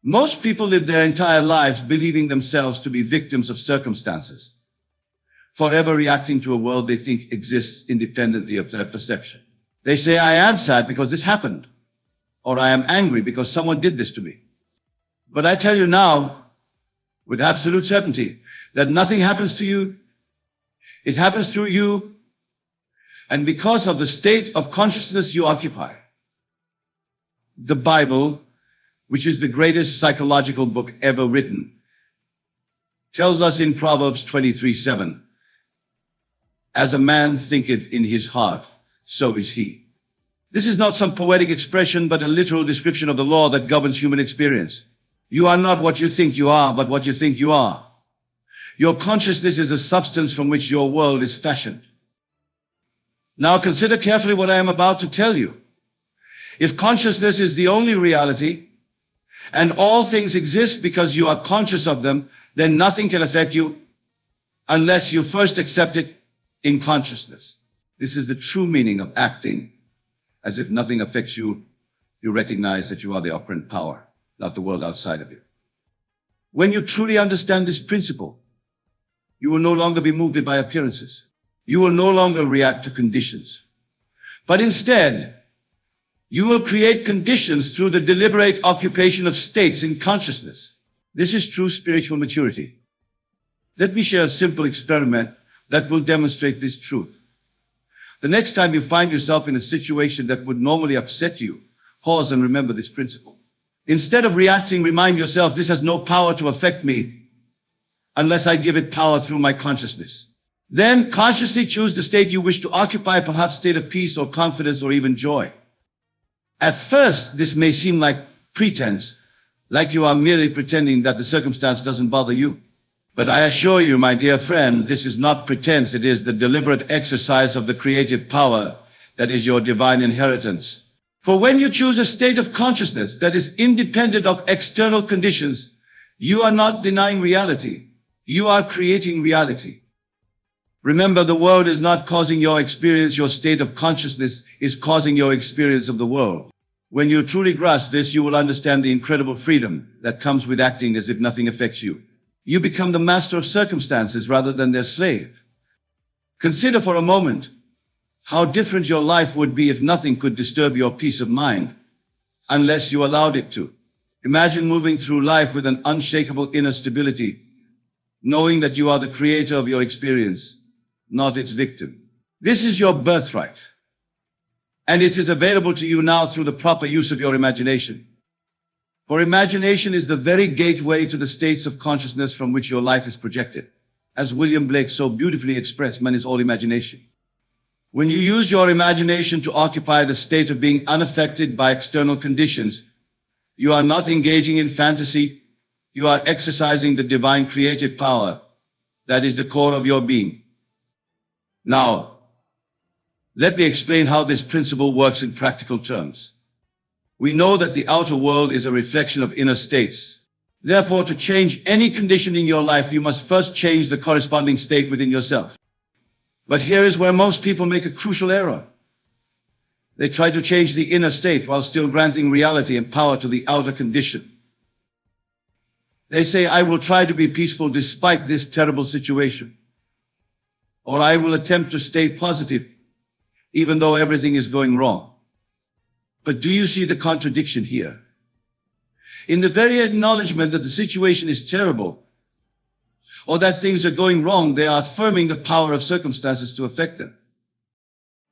Most people live their entire lives believing themselves to be victims of circumstances, forever reacting to a world they think exists independently of their perception. They say, I am sad because this happened, or I am angry because someone did this to me. But I tell you now, with absolute certainty, that nothing happens to you. It happens through you, and because of the state of consciousness you occupy. The Bible, which is the greatest psychological book ever written, tells us in Proverbs 23:7, as a man thinketh in his heart, so is he. This is not some poetic expression, but a literal description of the law that governs human experience. You are not what you think you are, but what you think you are. Your consciousness is a substance from which your world is fashioned. Now consider carefully what I am about to tell you. If consciousness is the only reality, and all things exist because you are conscious of them, then nothing can affect you unless you first accept it in consciousness. This is the true meaning of acting as if nothing affects you. You recognize that you are the operant power, not the world outside of you. When you truly understand this principle, you will no longer be moved by appearances. You will no longer react to conditions. But instead, you will create conditions through the deliberate occupation of states in consciousness. This is true spiritual maturity. Let me share a simple experiment that will demonstrate this truth. The next time you find yourself in a situation that would normally upset you, pause and remember this principle. Instead of reacting, remind yourself, this has no power to affect me unless I give it power through my consciousness. Then consciously choose the state you wish to occupy, perhaps state of peace or confidence or even joy. At first, this may seem like pretense, like you are merely pretending that the circumstance doesn't bother you. But I assure you, my dear friend, this is not pretense. It is the deliberate exercise of the creative power that is your divine inheritance. For when you choose a state of consciousness that is independent of external conditions, you are not denying reality. You are creating reality. Remember, the world is not causing your experience. Your state of consciousness is causing your experience of the world. When you truly grasp this, you will understand the incredible freedom that comes with acting as if nothing affects you. You become the master of circumstances rather than their slave. Consider for a moment how different your life would be if nothing could disturb your peace of mind unless you allowed it to. Imagine moving through life with an unshakable inner stability, knowing that you are the creator of your experience, not its victim. This is your birthright, and it is available to you now through the proper use of your imagination. For imagination is the very gateway to the states of consciousness from which your life is projected. As William Blake so beautifully expressed, man is all imagination. When you use your imagination to occupy the state of being unaffected by external conditions, you are not engaging in fantasy. You are exercising the divine creative power that is the core of your being. Now, let me explain how this principle works in practical terms. We know that the outer world is a reflection of inner states. Therefore, to change any condition in your life, you must first change the corresponding state within yourself. But here is where most people make a crucial error. They try to change the inner state while still granting reality and power to the outer condition. They say, I will try to be peaceful despite this terrible situation. Or I will attempt to stay positive even though everything is going wrong. But do you see the contradiction here? In the very acknowledgement that the situation is terrible, or that things are going wrong, they are affirming the power of circumstances to affect them.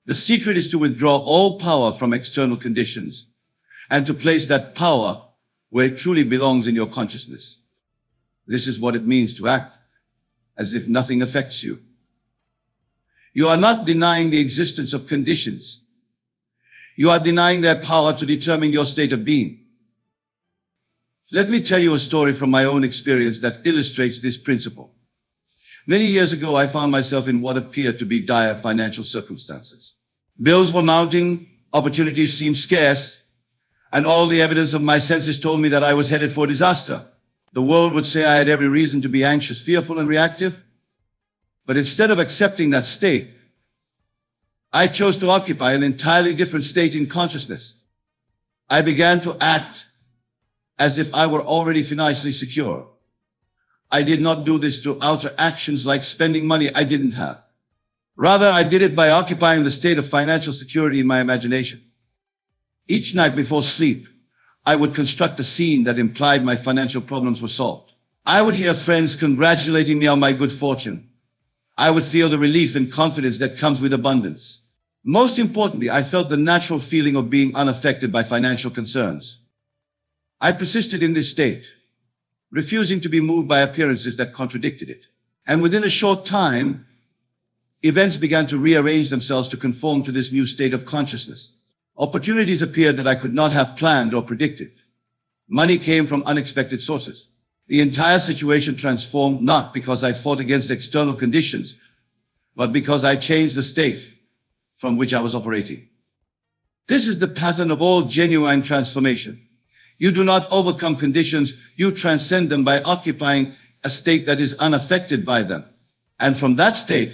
The secret is to withdraw all power from external conditions and to place that power where it truly belongs in your consciousness. This is what it means to act as if nothing affects you. You are not denying the existence of conditions. You are denying their power to determine your state of being. Let me tell you a story from my own experience that illustrates this principle. Many years ago, I found myself in what appeared to be dire financial circumstances. Bills were mounting, opportunities seemed scarce, and all the evidence of my senses told me that I was headed for disaster. The world would say I had every reason to be anxious, fearful, and reactive. But instead of accepting that state, I chose to occupy an entirely different state in consciousness. I began to act as if I were already financially secure. I did not do this through outer actions like spending money I didn't have. Rather, I did it by occupying the state of financial security in my imagination. Each night before sleep, I would construct a scene that implied my financial problems were solved. I would hear friends congratulating me on my good fortune. I would feel the relief and confidence that comes with abundance. Most importantly, I felt the natural feeling of being unaffected by financial concerns. I persisted in this state, refusing to be moved by appearances that contradicted it. And within a short time, events began to rearrange themselves to conform to this new state of consciousness. Opportunities appeared that I could not have planned or predicted. Money came from unexpected sources. The entire situation transformed not because I fought against external conditions, but because I changed the state from which I was operating. This is the pattern of all genuine transformation. You do not overcome conditions, you transcend them by occupying a state that is unaffected by them. And from that state,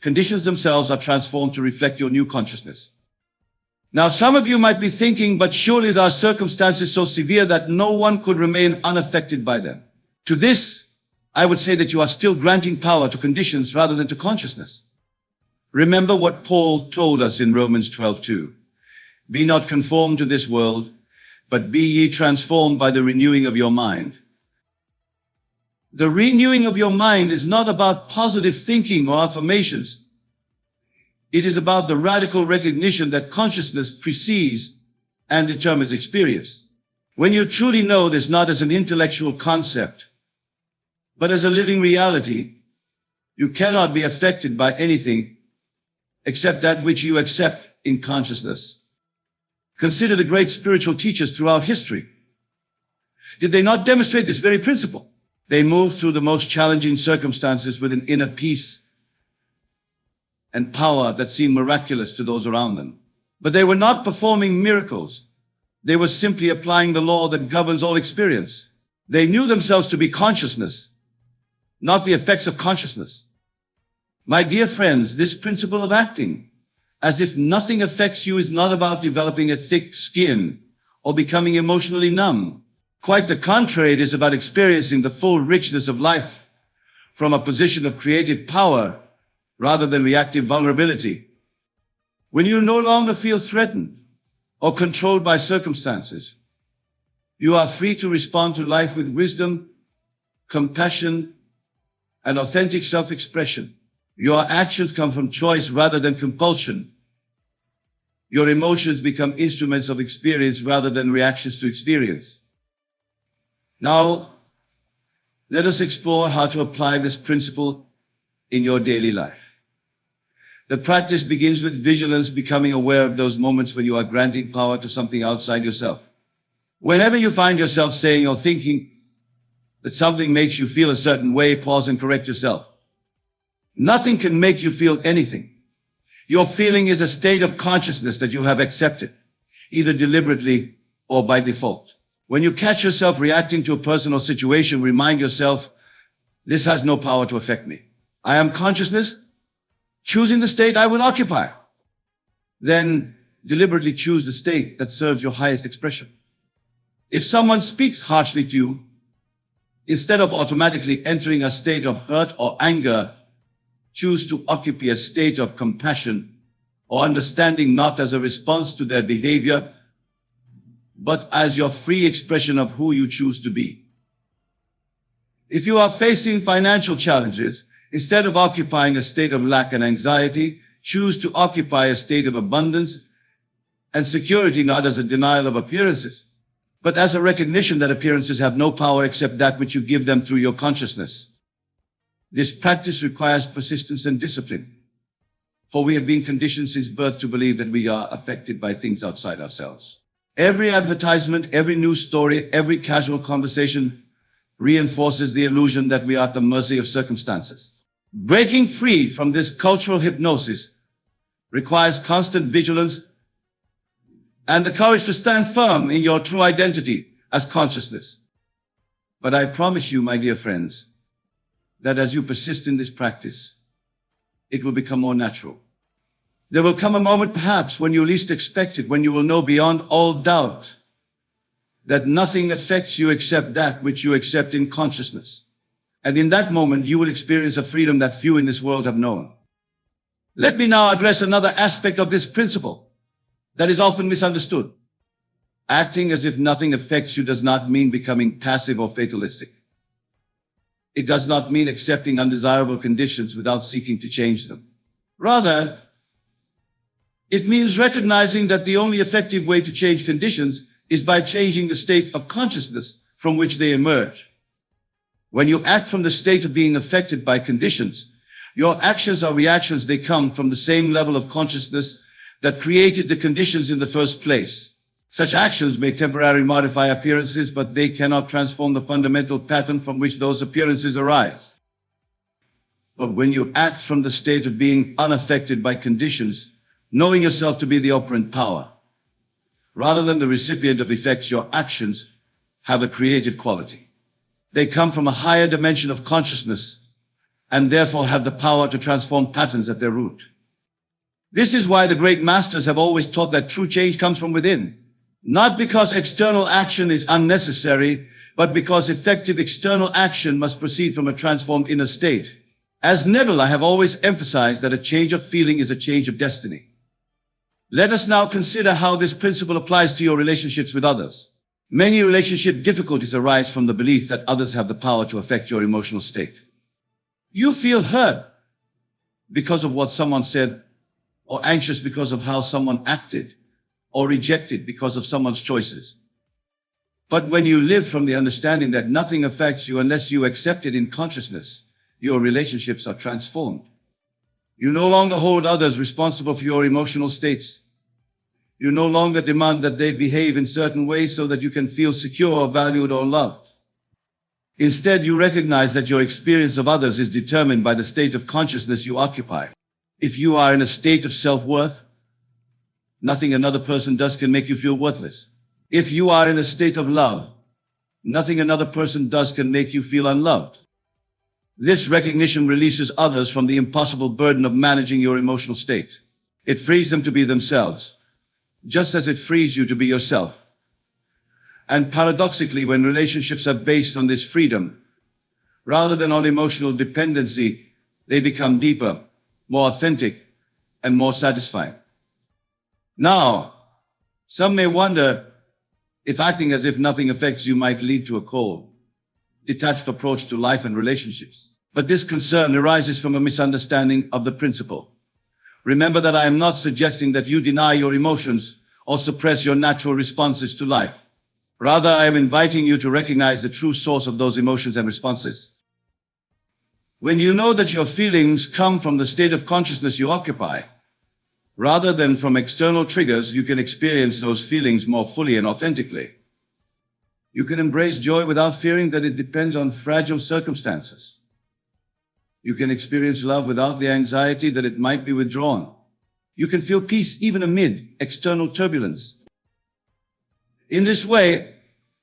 conditions themselves are transformed to reflect your new consciousness. Now, some of you might be thinking, but surely there are circumstances so severe that no one could remain unaffected by them. To this, I would say that you are still granting power to conditions rather than to consciousness. Remember what Paul told us in Romans 12:2. Be not conformed to this world, but be ye transformed by the renewing of your mind. The renewing of your mind is not about positive thinking or affirmations. It is about the radical recognition that consciousness precedes and determines experience. When you truly know this not as an intellectual concept, but as a living reality, you cannot be affected by anything except that which you accept in consciousness. Consider the great spiritual teachers throughout history. Did they not demonstrate this very principle? They moved through the most challenging circumstances with an inner peace and power that seemed miraculous to those around them. But they were not performing miracles. They were simply applying the law that governs all experience. They knew themselves to be consciousness, not the effects of consciousness. My dear friends, this principle of acting as if nothing affects you is not about developing a thick skin or becoming emotionally numb. Quite the contrary, it is about experiencing the full richness of life from a position of creative power rather than reactive vulnerability. When you no longer feel threatened or controlled by circumstances, you are free to respond to life with wisdom, compassion, and authentic self-expression. Your actions come from choice rather than compulsion. Your emotions become instruments of experience rather than reactions to experience. Now, let us explore how to apply this principle in your daily life. The practice begins with vigilance, becoming aware of those moments when you are granting power to something outside yourself. Whenever you find yourself saying or thinking that something makes you feel a certain way, pause and correct yourself. Nothing can make you feel anything. Your feeling is a state of consciousness that you have accepted, either deliberately or by default. When you catch yourself reacting to a person or situation, remind yourself, this has no power to affect me. I am consciousness, choosing the state I will occupy. Then deliberately choose the state that serves your highest expression. If someone speaks harshly to you, instead of automatically entering a state of hurt or anger, choose to occupy a state of compassion or understanding, not as a response to their behavior, but as your free expression of who you choose to be. If you are facing financial challenges, instead of occupying a state of lack and anxiety, choose to occupy a state of abundance and security, not as a denial of appearances, but as a recognition that appearances have no power except that which you give them through your consciousness. This practice requires persistence and discipline, for we have been conditioned since birth to believe that we are affected by things outside ourselves. Every advertisement, every news story, every casual conversation reinforces the illusion that we are at the mercy of circumstances. Breaking free from this cultural hypnosis requires constant vigilance and the courage to stand firm in your true identity as consciousness. But I promise you, my dear friends, that as you persist in this practice, it will become more natural. There will come a moment, perhaps, when you least expect it, when you will know beyond all doubt that nothing affects you except that which you accept in consciousness. And in that moment, you will experience a freedom that few in this world have known. Let me now address another aspect of this principle that is often misunderstood. Acting as if nothing affects you does not mean becoming passive or fatalistic. It does not mean accepting undesirable conditions without seeking to change them. Rather, it means recognizing that the only effective way to change conditions is by changing the state of consciousness from which they emerge. When you act from the state of being affected by conditions, your actions or reactions, they come from the same level of consciousness that created the conditions in the first place. Such actions may temporarily modify appearances, but they cannot transform the fundamental pattern from which those appearances arise. But when you act from the state of being unaffected by conditions, knowing yourself to be the operant power, rather than the recipient of effects, your actions have a creative quality. They come from a higher dimension of consciousness and therefore have the power to transform patterns at their root. This is why the great masters have always taught that true change comes from within, not because external action is unnecessary, but because effective external action must proceed from a transformed inner state. As Neville, I have always emphasized that a change of feeling is a change of destiny. Let us now consider how this principle applies to your relationships with others. Many relationship difficulties arise from the belief that others have the power to affect your emotional state. You feel hurt because of what someone said, or anxious because of how someone acted, or rejected because of someone's choices. But when you live from the understanding that nothing affects you unless you accept it in consciousness, your relationships are transformed. You no longer hold others responsible for your emotional states. You no longer demand that they behave in certain ways so that you can feel secure or valued or loved. Instead, you recognize that your experience of others is determined by the state of consciousness you occupy. If you are in a state of self-worth, nothing another person does can make you feel worthless. If you are in a state of love, nothing another person does can make you feel unloved. This recognition releases others from the impossible burden of managing your emotional state. It frees them to be themselves, just as it frees you to be yourself. And paradoxically, when relationships are based on this freedom, rather than on emotional dependency, they become deeper, more authentic, and more satisfying. Now, some may wonder if acting as if nothing affects you might lead to a cold, detached approach to life and relationships. But this concern arises from a misunderstanding of the principle. Remember that I am not suggesting that you deny your emotions or suppress your natural responses to life. Rather, I am inviting you to recognize the true source of those emotions and responses. When you know that your feelings come from the state of consciousness you occupy, rather than from external triggers, you can experience those feelings more fully and authentically. You can embrace joy without fearing that it depends on fragile circumstances. You can experience love without the anxiety that it might be withdrawn. You can feel peace even amid external turbulence. In this way,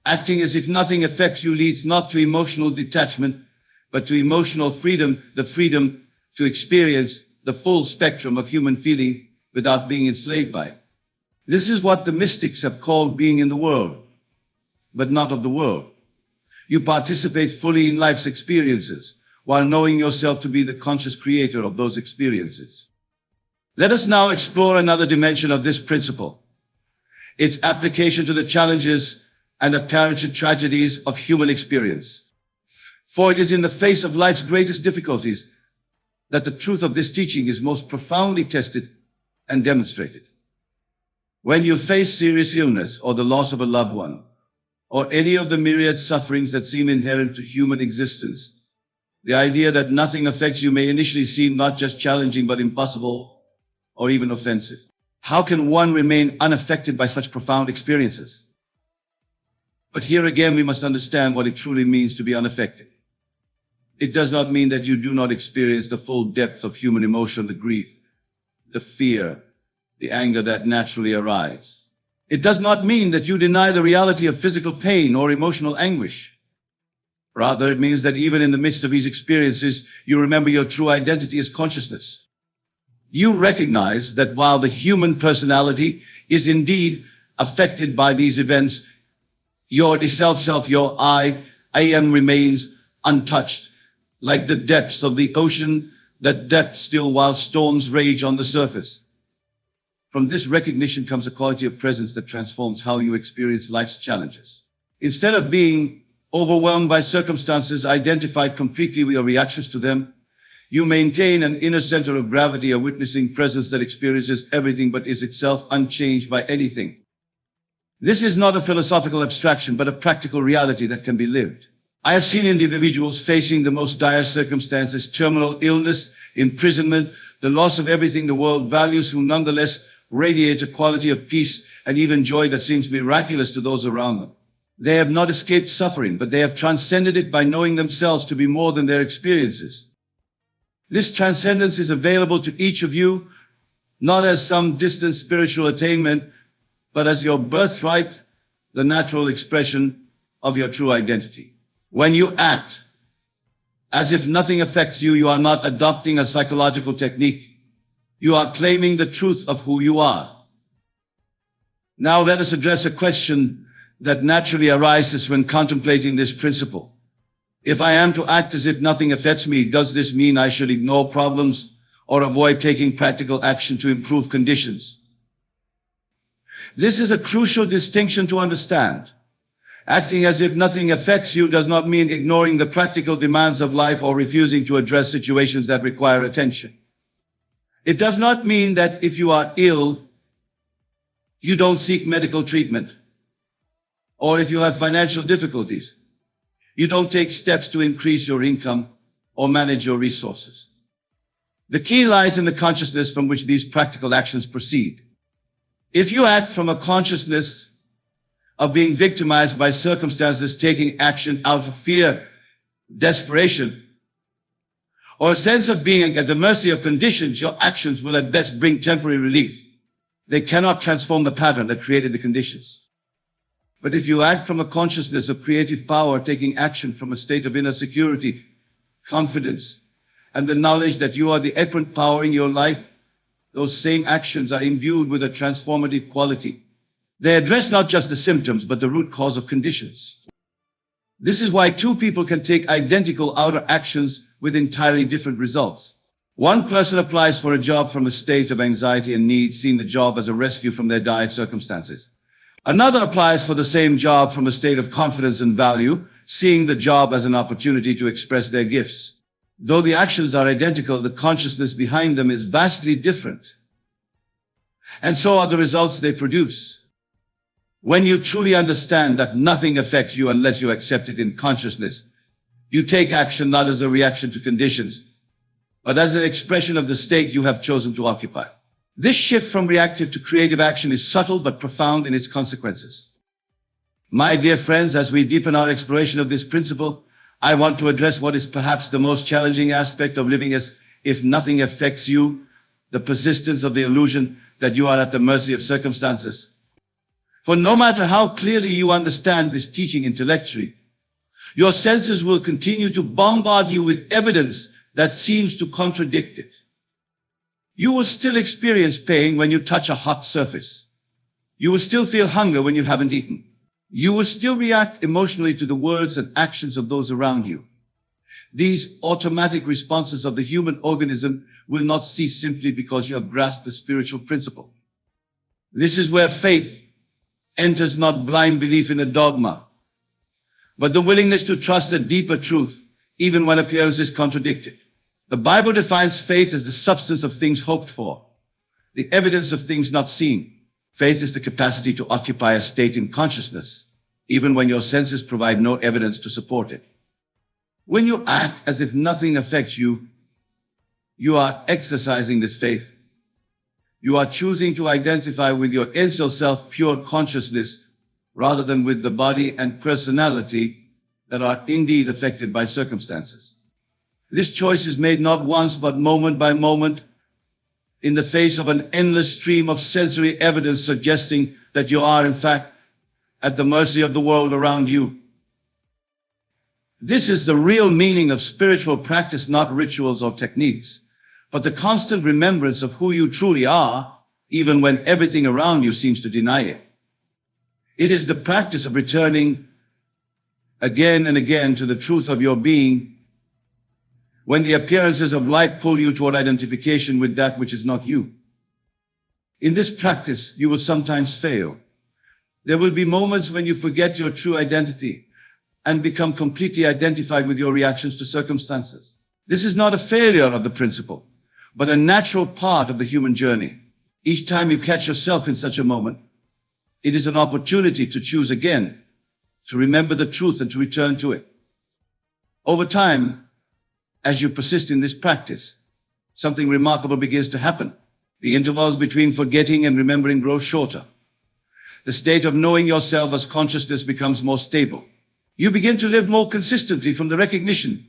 acting as if nothing affects you leads not to emotional detachment, but to emotional freedom, the freedom to experience the full spectrum of human feeling without being enslaved by it. This is what the mystics have called being in the world, but not of the world. You participate fully in life's experiences, while knowing yourself to be the conscious creator of those experiences. Let us now explore another dimension of this principle, its application to the challenges and apparent tragedies of human experience. For it is in the face of life's greatest difficulties that the truth of this teaching is most profoundly tested and demonstrated. When you face serious illness or the loss of a loved one, or any of the myriad sufferings that seem inherent to human existence, the idea that nothing affects you may initially seem not just challenging but impossible or even offensive. How can one remain unaffected by such profound experiences? But here again, we must understand what it truly means to be unaffected. It does not mean that you do not experience the full depth of human emotion, the grief, the fear, the anger that naturally arise. It does not mean that you deny the reality of physical pain or emotional anguish. Rather, it means that even in the midst of these experiences, you remember your true identity as consciousness. You recognize that while the human personality is indeed affected by these events, Your self, your I am remains untouched, like the depths of the ocean that depth still while storms rage on the surface. From this recognition comes a quality of presence that transforms how you experience life's challenges. Instead of being overwhelmed by circumstances identified completely with your reactions to them, you maintain an inner center of gravity, a witnessing presence that experiences everything but is itself unchanged by anything. This is not a philosophical abstraction, but a practical reality that can be lived. I have seen individuals facing the most dire circumstances, terminal illness, imprisonment, the loss of everything the world values, who nonetheless radiate a quality of peace and even joy that seems miraculous to those around them. They have not escaped suffering, but they have transcended it by knowing themselves to be more than their experiences. This transcendence is available to each of you, not as some distant spiritual attainment, but as your birthright, the natural expression of your true identity. When you act as if nothing affects you, you are not adopting a psychological technique. You are claiming the truth of who you are. Now let us address a question that naturally arises when contemplating this principle. If I am to act as if nothing affects me, does this mean I should ignore problems or avoid taking practical action to improve conditions? This is a crucial distinction to understand. Acting as if nothing affects you does not mean ignoring the practical demands of life or refusing to address situations that require attention. It does not mean that if you are ill, you don't seek medical treatment. Or if you have financial difficulties, you don't take steps to increase your income or manage your resources. The key lies in the consciousness from which these practical actions proceed. If you act from a consciousness of being victimized by circumstances, taking action out of fear, desperation, or a sense of being at the mercy of conditions, your actions will at best bring temporary relief. They cannot transform the pattern that created the conditions. But if you act from a consciousness of creative power, taking action from a state of inner security, confidence, and the knowledge that you are the operant power in your life, those same actions are imbued with a transformative quality. They address not just the symptoms, but the root cause of conditions. This is why two people can take identical outer actions with entirely different results. One person applies for a job from a state of anxiety and need, seeing the job as a rescue from their dire circumstances. Another applies for the same job from a state of confidence and value, seeing the job as an opportunity to express their gifts. Though the actions are identical, the consciousness behind them is vastly different. And so are the results they produce. When you truly understand that nothing affects you unless you accept it in consciousness, you take action not as a reaction to conditions, but as an expression of the state you have chosen to occupy. This shift from reactive to creative action is subtle but profound in its consequences. My dear friends, as we deepen our exploration of this principle, I want to address what is perhaps the most challenging aspect of living as if nothing affects you, the persistence of the illusion that you are at the mercy of circumstances. For no matter how clearly you understand this teaching intellectually, your senses will continue to bombard you with evidence that seems to contradict it. You will still experience pain when you touch a hot surface. You will still feel hunger when you haven't eaten. You will still react emotionally to the words and actions of those around you. These automatic responses of the human organism will not cease simply because you have grasped the spiritual principle. This is where faith enters, not blind belief in a dogma, but the willingness to trust a deeper truth, even when appearances contradict it. The Bible defines faith as the substance of things hoped for, the evidence of things not seen. Faith is the capacity to occupy a state in consciousness, even when your senses provide no evidence to support it. When you act as if nothing affects you, you are exercising this faith. You are choosing to identify with your essential self, pure consciousness, rather than with the body and personality that are indeed affected by circumstances. This choice is made not once, but moment by moment, in the face of an endless stream of sensory evidence suggesting that you are, in fact, at the mercy of the world around you. This is the real meaning of spiritual practice, not rituals or techniques, but the constant remembrance of who you truly are, even when everything around you seems to deny it. It is the practice of returning again and again to the truth of your being when the appearances of life pull you toward identification with that which is not you. In this practice, you will sometimes fail. There will be moments when you forget your true identity and become completely identified with your reactions to circumstances. This is not a failure of the principle, but a natural part of the human journey. Each time you catch yourself in such a moment, it is an opportunity to choose again, to remember the truth and to return to it. Over time, as you persist in this practice, something remarkable begins to happen. The intervals between forgetting and remembering grow shorter. The state of knowing yourself as consciousness becomes more stable. You begin to live more consistently from the recognition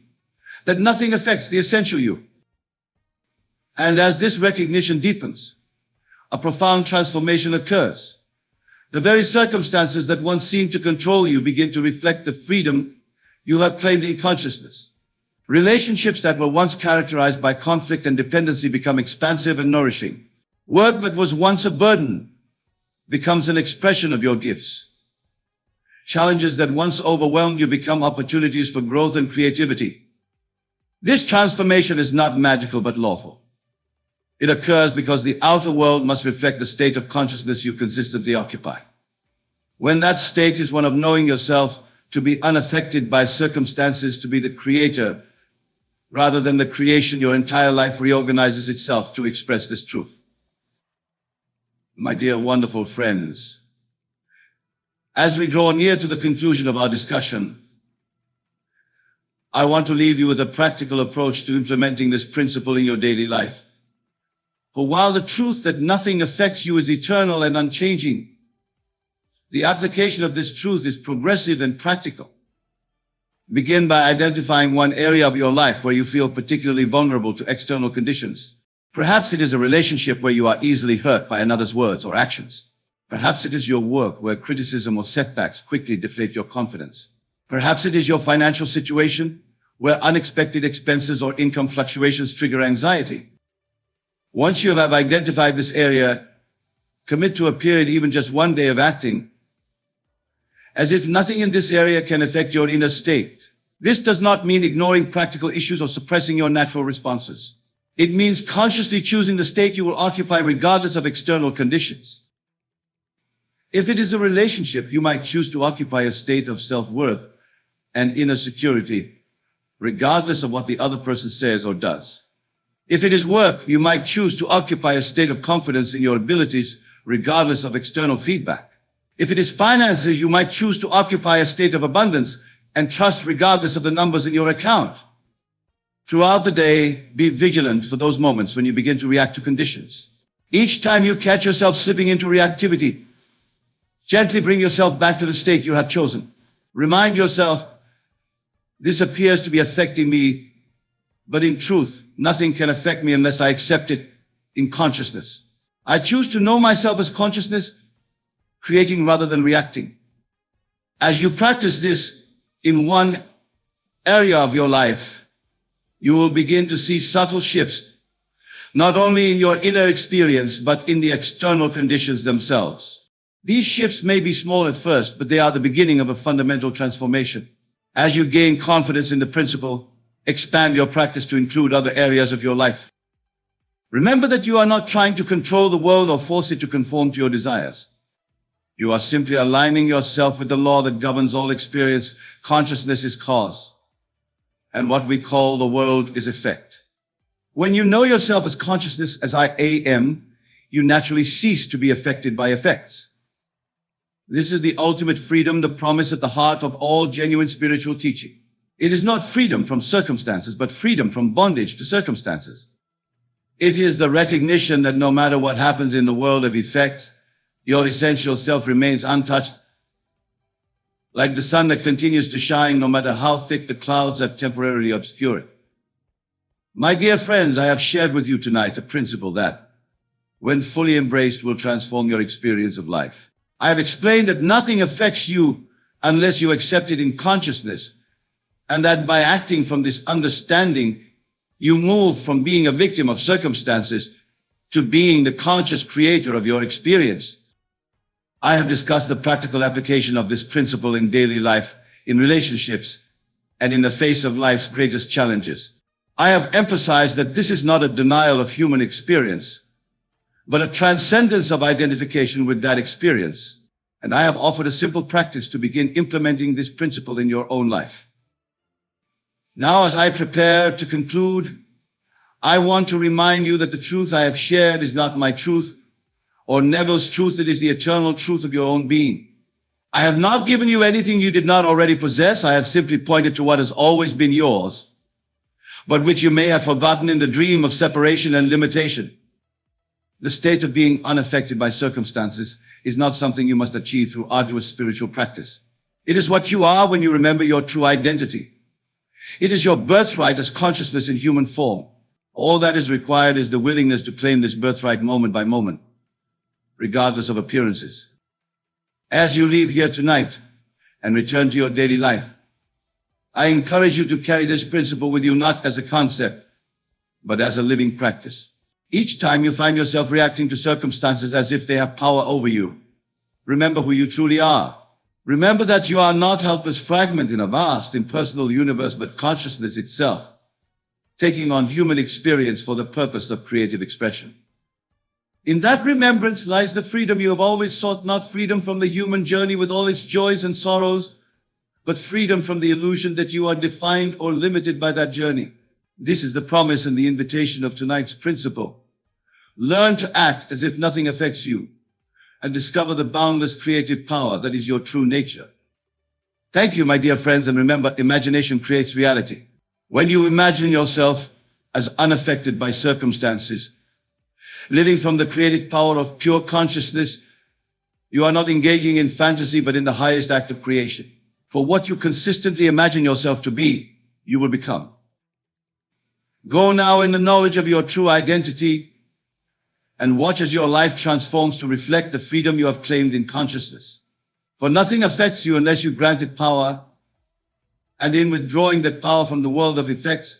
that nothing affects the essential you. And as this recognition deepens, a profound transformation occurs. The very circumstances that once seemed to control you begin to reflect the freedom you have claimed in consciousness. Relationships that were once characterized by conflict and dependency become expansive and nourishing. Work that was once a burden becomes an expression of your gifts. Challenges that once overwhelmed you become opportunities for growth and creativity. This transformation is not magical but lawful. It occurs because the outer world must reflect the state of consciousness you consistently occupy. When that state is one of knowing yourself to be unaffected by circumstances, to be the creator, rather than the creation, your entire life reorganizes itself to express this truth. My dear wonderful friends, as we draw near to the conclusion of our discussion, I want to leave you with a practical approach to implementing this principle in your daily life. For while the truth that nothing affects you is eternal and unchanging, the application of this truth is progressive and practical. Begin by identifying one area of your life where you feel particularly vulnerable to external conditions. Perhaps it is a relationship where you are easily hurt by another's words or actions. Perhaps it is your work where criticism or setbacks quickly deflate your confidence. Perhaps it is your financial situation where unexpected expenses or income fluctuations trigger anxiety. Once you have identified this area, commit to a period, even just one day, of acting as if nothing in this area can affect your inner state. This does not mean ignoring practical issues or suppressing your natural responses. It means consciously choosing the state you will occupy regardless of external conditions. If it is a relationship, you might choose to occupy a state of self-worth and inner security, regardless of what the other person says or does. If it is work, you might choose to occupy a state of confidence in your abilities, regardless of external feedback. If it is finances, you might choose to occupy a state of abundance and trust regardless of the numbers in your account. Throughout the day, be vigilant for those moments when you begin to react to conditions. Each time you catch yourself slipping into reactivity, gently bring yourself back to the state you have chosen. Remind yourself, this appears to be affecting me, but in truth, nothing can affect me unless I accept it in consciousness. I choose to know myself as consciousness, creating rather than reacting. As you practice this in one area of your life, you will begin to see subtle shifts, not only in your inner experience, but in the external conditions themselves. These shifts may be small at first, but they are the beginning of a fundamental transformation. As you gain confidence in the principle, expand your practice to include other areas of your life. Remember that you are not trying to control the world or force it to conform to your desires. You are simply aligning yourself with the law that governs all experience. Consciousness is cause, and what we call the world is effect. When you know yourself as consciousness, as I am, you naturally cease to be affected by effects. This is the ultimate freedom, the promise at the heart of all genuine spiritual teaching. It is not freedom from circumstances, but freedom from bondage to circumstances. It is the recognition that no matter what happens in the world of effects, your essential self remains untouched, like the sun that continues to shine no matter how thick the clouds that temporarily obscure it. My dear friends, I have shared with you tonight a principle that, when fully embraced, will transform your experience of life. I have explained that nothing affects you unless you accept it in consciousness, and that by acting from this understanding, you move from being a victim of circumstances to being the conscious creator of your experience. I have discussed the practical application of this principle in daily life, in relationships, and in the face of life's greatest challenges. I have emphasized that this is not a denial of human experience, but a transcendence of identification with that experience. And I have offered a simple practice to begin implementing this principle in your own life. Now, as I prepare to conclude, I want to remind you that the truth I have shared is not my truth or Neville's truth. It is the eternal truth of your own being. I have not given you anything you did not already possess. I have simply pointed to what has always been yours, but which you may have forgotten in the dream of separation and limitation. The state of being unaffected by circumstances is not something you must achieve through arduous spiritual practice. It is what you are when you remember your true identity. It is your birthright as consciousness in human form. All that is required is the willingness to claim this birthright moment by moment, regardless of appearances. As you leave here tonight and return to your daily life, I encourage you to carry this principle with you not as a concept, but as a living practice. Each time you find yourself reacting to circumstances as if they have power over you, remember who you truly are. Remember that you are not a helpless fragment in a vast impersonal universe, but consciousness itself, taking on human experience for the purpose of creative expression. In that remembrance lies the freedom you have always sought, not freedom from the human journey with all its joys and sorrows, but freedom from the illusion that you are defined or limited by that journey. This is the promise and the invitation of tonight's principle. Learn to act as if nothing affects you, and discover the boundless creative power that is your true nature. Thank you, my dear friends, and remember, imagination creates reality. When you imagine yourself as unaffected by circumstances, living from the creative power of pure consciousness, you are not engaging in fantasy, but in the highest act of creation. For what you consistently imagine yourself to be, you will become. Go now in the knowledge of your true identity and watch as your life transforms to reflect the freedom you have claimed in consciousness. For nothing affects you unless you grant it power, and in withdrawing that power from the world of effects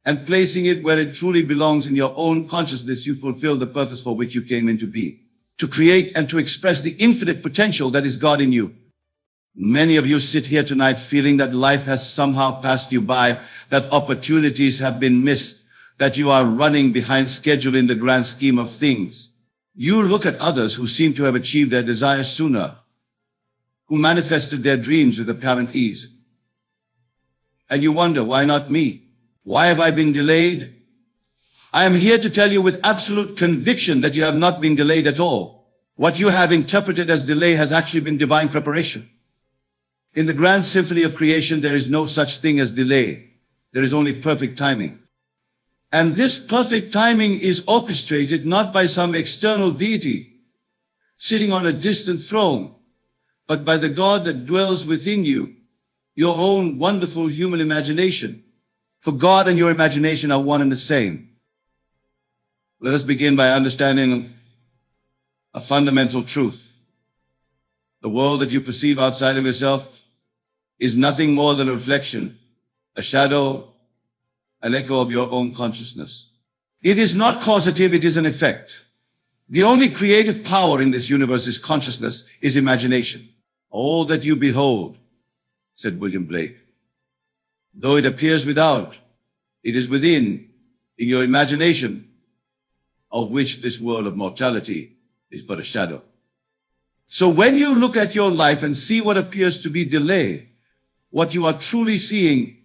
and placing it where it truly belongs in your own consciousness, you fulfill the purpose for which you came into being, to create and to express the infinite potential that is God in you. Many of you sit here tonight feeling that life has somehow passed you by, that opportunities have been missed, that you are running behind schedule in the grand scheme of things. You look at others who seem to have achieved their desires sooner, who manifested their dreams with apparent ease. And you wonder, why not me? Why have I been delayed? I am here to tell you with absolute conviction that you have not been delayed at all. What you have interpreted as delay has actually been divine preparation. In the grand symphony of creation, there is no such thing as delay. There is only perfect timing. And this perfect timing is orchestrated not by some external deity sitting on a distant throne, but by the God that dwells within you, your own wonderful human imagination. For God and your imagination are one and the same. Let us begin by understanding a fundamental truth. The world that you perceive outside of yourself is nothing more than a reflection, a shadow, an echo of your own consciousness. It is not causative, it is an effect. The only creative power in this universe is consciousness, is imagination. All that you behold, said William Blake, though it appears without, it is within, in your imagination, of which this world of mortality is but a shadow. So when you look at your life and see what appears to be delay, what you are truly seeing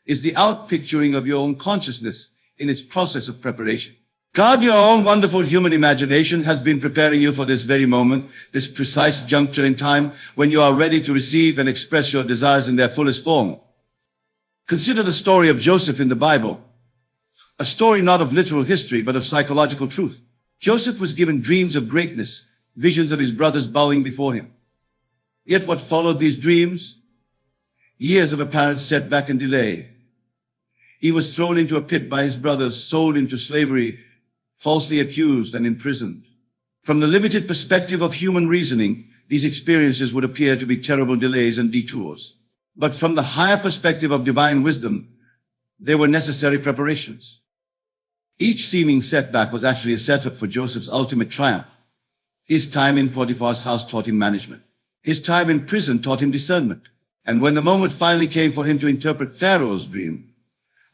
is the outpicturing of your own consciousness in its process of preparation. God, your own wonderful human imagination, has been preparing you for this very moment, this precise juncture in time when you are ready to receive and express your desires in their fullest form. Consider the story of Joseph in the Bible, a story not of literal history, but of psychological truth. Joseph was given dreams of greatness, visions of his brothers bowing before him. Yet what followed these dreams? Years of apparent setback and delay. He was thrown into a pit by his brothers, sold into slavery, falsely accused and imprisoned. From the limited perspective of human reasoning, these experiences would appear to be terrible delays and detours. But from the higher perspective of divine wisdom, they were necessary preparations. Each seeming setback was actually a setup for Joseph's ultimate triumph. His time in Potiphar's house taught him management. His time in prison taught him discernment. And when the moment finally came for him to interpret Pharaoh's dream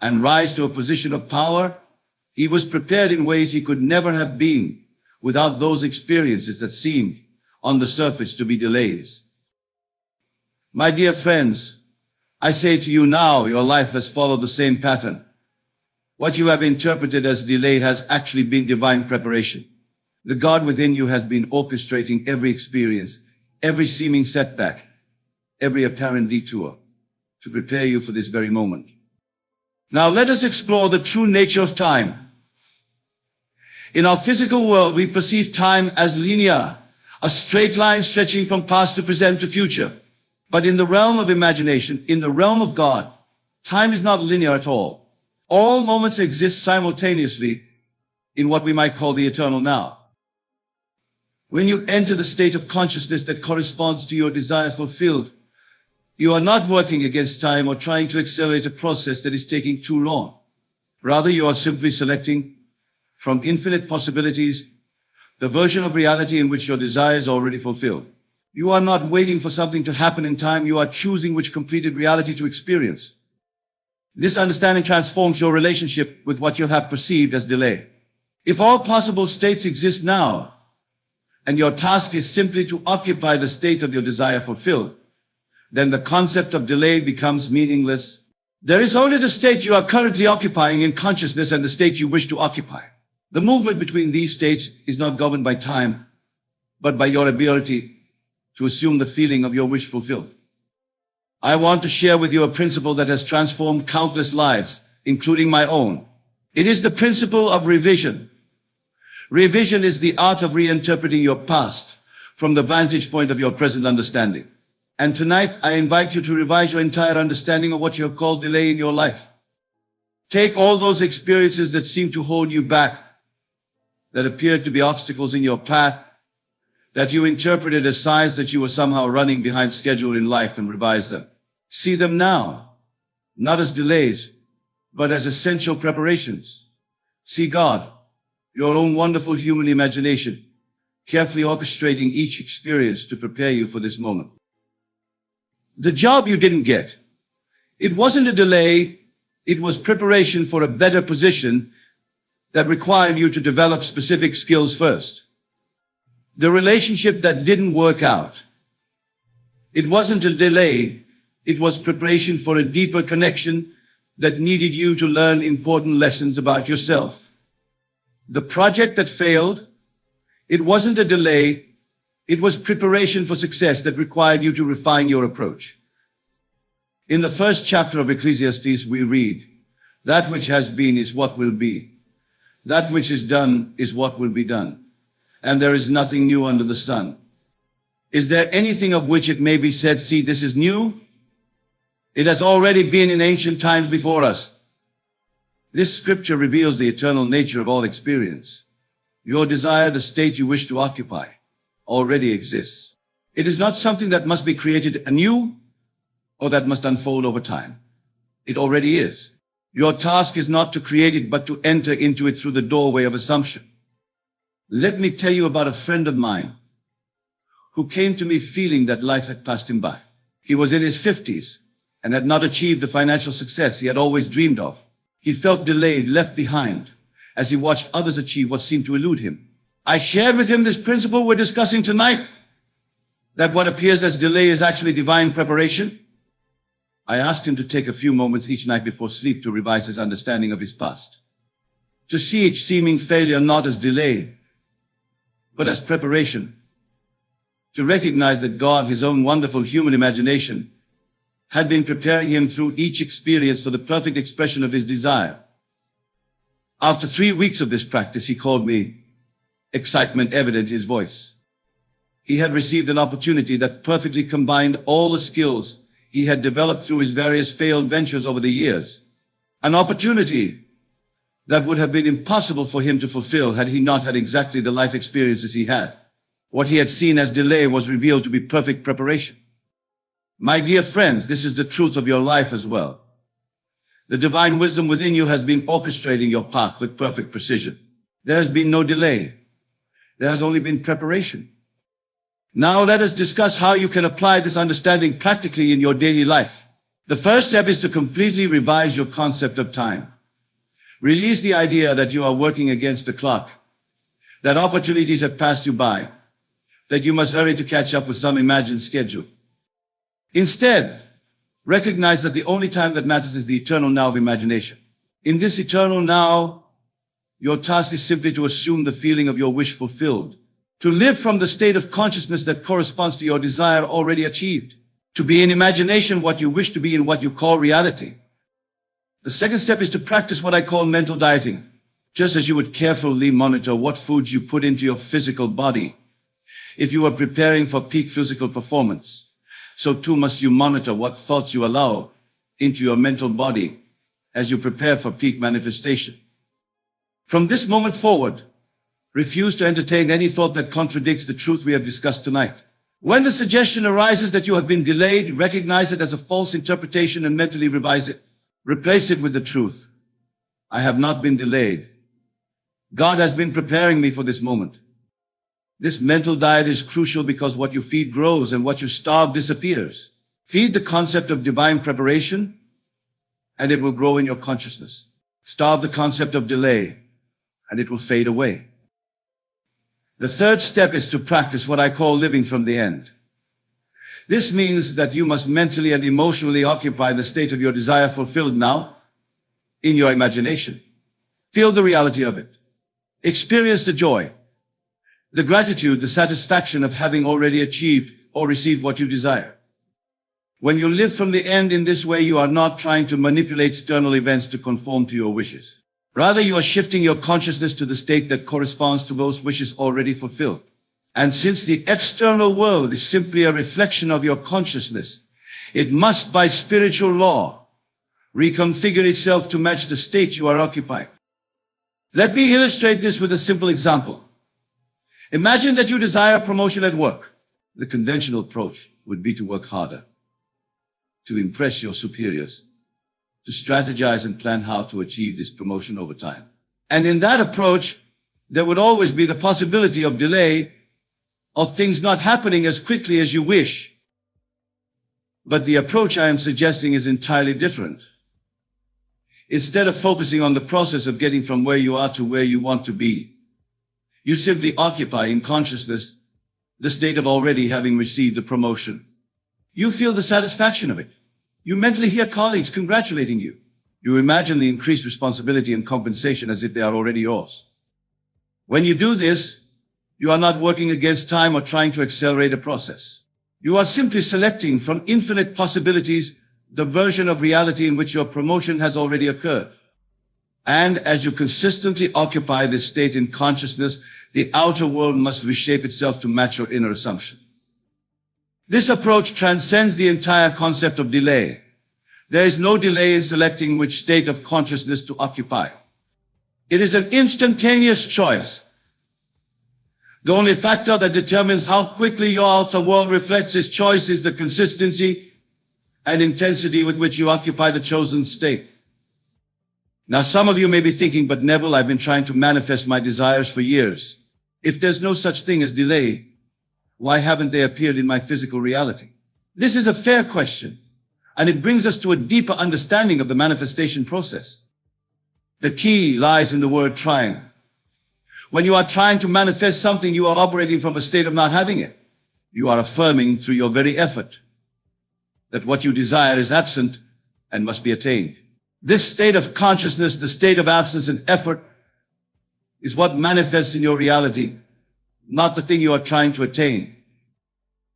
and rise to a position of power, he was prepared in ways he could never have been without those experiences that seemed on the surface to be delays. My dear friends, I say to you now, your life has followed the same pattern. What you have interpreted as delay has actually been divine preparation. The God within you has been orchestrating every experience, every seeming setback, every apparent detour to prepare you for this very moment. Now let us explore the true nature of time. In our physical world, we perceive time as linear, a straight line stretching from past to present to future. But in the realm of imagination, in the realm of God, time is not linear at all. All moments exist simultaneously in what we might call the eternal now. When you enter the state of consciousness that corresponds to your desire fulfilled, you are not working against time or trying to accelerate a process that is taking too long. Rather, you are simply selecting from infinite possibilities the version of reality in which your desire is already fulfilled. You are not waiting for something to happen in time. You are choosing which completed reality to experience. This understanding transforms your relationship with what you have perceived as delay. If all possible states exist now, and your task is simply to occupy the state of your desire fulfilled, then the concept of delay becomes meaningless. There is only the state you are currently occupying in consciousness and the state you wish to occupy. The movement between these states is not governed by time, but by your ability to assume the feeling of your wish fulfilled. I want to share with you a principle that has transformed countless lives, including my own. It is the principle of revision. Revision is the art of reinterpreting your past from the vantage point of your present understanding. And tonight, I invite you to revise your entire understanding of what you have called delay in your life. Take all those experiences that seem to hold you back, that appeared to be obstacles in your path, that you interpreted as signs that you were somehow running behind schedule in life, and revise them. See them now, not as delays, but as essential preparations. See God, your own wonderful human imagination, carefully orchestrating each experience to prepare you for this moment. The job you didn't get, it wasn't a delay, it was preparation for a better position that required you to develop specific skills first. The relationship that didn't work out, it wasn't a delay, it was preparation for a deeper connection that needed you to learn important lessons about yourself. The project that failed, it wasn't a delay, it was preparation for success that required you to refine your approach. In the first chapter of Ecclesiastes, we read, "That which has been is what will be. That which is done is what will be done. And there is nothing new under the sun. Is there anything of which it may be said, see, this is new? It has already been in ancient times before us." This scripture reveals the eternal nature of all experience. Your desire, the state you wish to occupy, already exists. It is not something that must be created anew or that must unfold over time. It already is. Your task is not to create it, but to enter into it through the doorway of assumption. Let me tell you about a friend of mine who came to me feeling that life had passed him by. He was in his 50s and had not achieved the financial success he had always dreamed of. He felt delayed, left behind, as he watched others achieve what seemed to elude him. I shared with him this principle we're discussing tonight, that what appears as delay is actually divine preparation. I asked him to take a few moments each night before sleep to revise his understanding of his past, to see each seeming failure not as delay, but as preparation, to recognize that God, his own wonderful human imagination, had been preparing him through each experience for the perfect expression of his desire. After 3 weeks of this practice, he called me, excitement evident in his voice. He had received an opportunity that perfectly combined all the skills he had developed through his various failed ventures over the years. An opportunity that would have been impossible for him to fulfill had he not had exactly the life experiences he had. What he had seen as delay was revealed to be perfect preparation. My dear friends, this is the truth of your life as well. The divine wisdom within you has been orchestrating your path with perfect precision. There has been no delay. There has only been preparation. Now let us discuss how you can apply this understanding practically in your daily life. The first step is to completely revise your concept of time. Release the idea that you are working against the clock, that opportunities have passed you by, that you must hurry to catch up with some imagined schedule. Instead, recognize that the only time that matters is the eternal now of imagination. In this eternal now, your task is simply to assume the feeling of your wish fulfilled, to live from the state of consciousness that corresponds to your desire already achieved, to be in imagination what you wish to be in what you call reality. The second step is to practice what I call mental dieting. Just as you would carefully monitor what foods you put into your physical body, if you are preparing for peak physical performance, so too must you monitor what thoughts you allow into your mental body as you prepare for peak manifestation. From this moment forward, refuse to entertain any thought that contradicts the truth we have discussed tonight. When the suggestion arises that you have been delayed, recognize it as a false interpretation and mentally revise it. Replace it with the truth. I have not been delayed. God has been preparing me for this moment. This mental diet is crucial because what you feed grows and what you starve disappears. Feed the concept of divine preparation and it will grow in your consciousness. Starve the concept of delay and it will fade away. The third step is to practice what I call living from the end. This means that you must mentally and emotionally occupy the state of your desire fulfilled now in your imagination. Feel the reality of it. Experience the joy, the gratitude, the satisfaction of having already achieved or received what you desire. When you live from the end in this way, you are not trying to manipulate external events to conform to your wishes. Rather, you are shifting your consciousness to the state that corresponds to those wishes already fulfilled. And since the external world is simply a reflection of your consciousness, it must, by spiritual law, reconfigure itself to match the state you are occupying. Let me illustrate this with a simple example. Imagine that you desire promotion at work. The conventional approach would be to work harder, to impress your superiors, to strategize and plan how to achieve this promotion over time. And in that approach, there would always be the possibility of delay, of things not happening as quickly as you wish. But the approach I am suggesting is entirely different. Instead of focusing on the process of getting from where you are to where you want to be, you simply occupy in consciousness the state of already having received the promotion. You feel the satisfaction of it. You mentally hear colleagues congratulating you. You imagine the increased responsibility and compensation as if they are already yours. When you do this, you are not working against time or trying to accelerate a process. You are simply selecting from infinite possibilities the version of reality in which your promotion has already occurred. And as you consistently occupy this state in consciousness, the outer world must reshape itself to match your inner assumption. This approach transcends the entire concept of delay. There is no delay in selecting which state of consciousness to occupy. It is an instantaneous choice. The only factor that determines how quickly your outer world reflects this choice is the consistency and intensity with which you occupy the chosen state. Now, some of you may be thinking, but Neville, I've been trying to manifest my desires for years. If there's no such thing as delay, why haven't they appeared in my physical reality? This is a fair question, and it brings us to a deeper understanding of the manifestation process. The key lies in the word trying. When you are trying to manifest something, you are operating from a state of not having it. You are affirming through your very effort that what you desire is absent and must be attained. This state of consciousness, the state of absence and effort, is what manifests in your reality, not the thing you are trying to attain.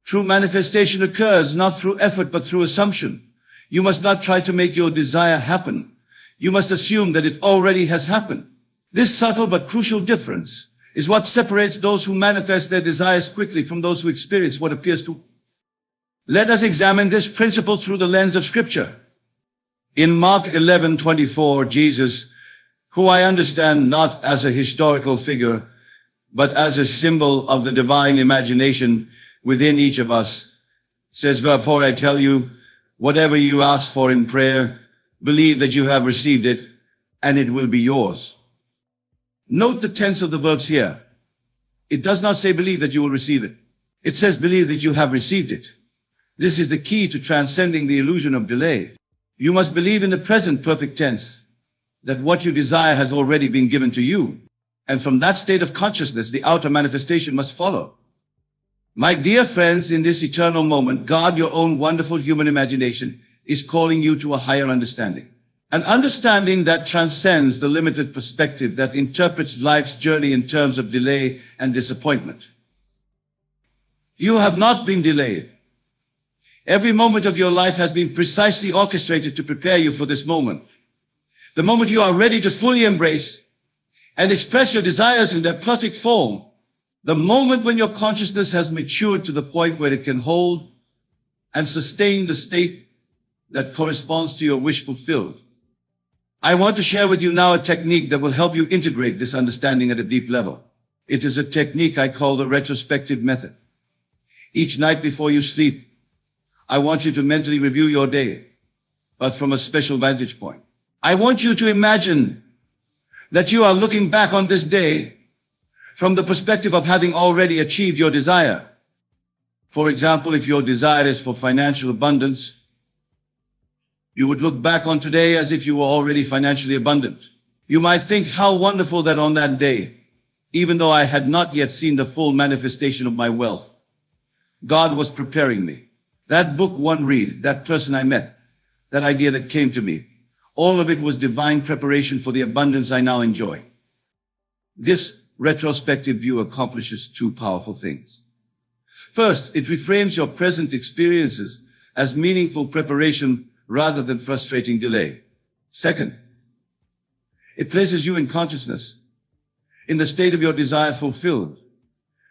True manifestation occurs not through effort but through assumption. You must not try to make your desire happen. You must assume that it already has happened. This subtle but crucial difference is what separates those who manifest their desires quickly from those who experience what appears to. Let us examine this principle through the lens of Scripture. In Mark 11:24, Jesus, who I understand not as a historical figure, but as a symbol of the divine imagination within each of us, says, "Therefore I tell you, whatever you ask for in prayer, believe that you have received it, and it will be yours." Note the tense of the verbs here. It does not say believe that you will receive it. It says believe that you have received it. This is the key to transcending the illusion of delay. You must believe in the present perfect tense that what you desire has already been given to you. And from that state of consciousness, the outer manifestation must follow. My dear friends, in this eternal moment, God, your own wonderful human imagination, is calling you to a higher understanding. An understanding that transcends the limited perspective that interprets life's journey in terms of delay and disappointment. You have not been delayed. Every moment of your life has been precisely orchestrated to prepare you for this moment. The moment you are ready to fully embrace and express your desires in their perfect form. The moment when your consciousness has matured to the point where it can hold and sustain the state that corresponds to your wish fulfilled. I want to share with you now a technique that will help you integrate this understanding at a deep level. It is a technique I call the retrospective method. Each night before you sleep, I want you to mentally review your day, but from a special vantage point. I want you to imagine that you are looking back on this day from the perspective of having already achieved your desire. For example, if your desire is for financial abundance, you would look back on today as if you were already financially abundant. You might think how wonderful that on that day, even though I had not yet seen the full manifestation of my wealth, God was preparing me. That book one read, that person I met, that idea that came to me, all of it was divine preparation for the abundance I now enjoy. This retrospective view accomplishes two powerful things. First, it reframes your present experiences as meaningful preparation rather than frustrating delay. Second, it places you in consciousness, in the state of your desire fulfilled,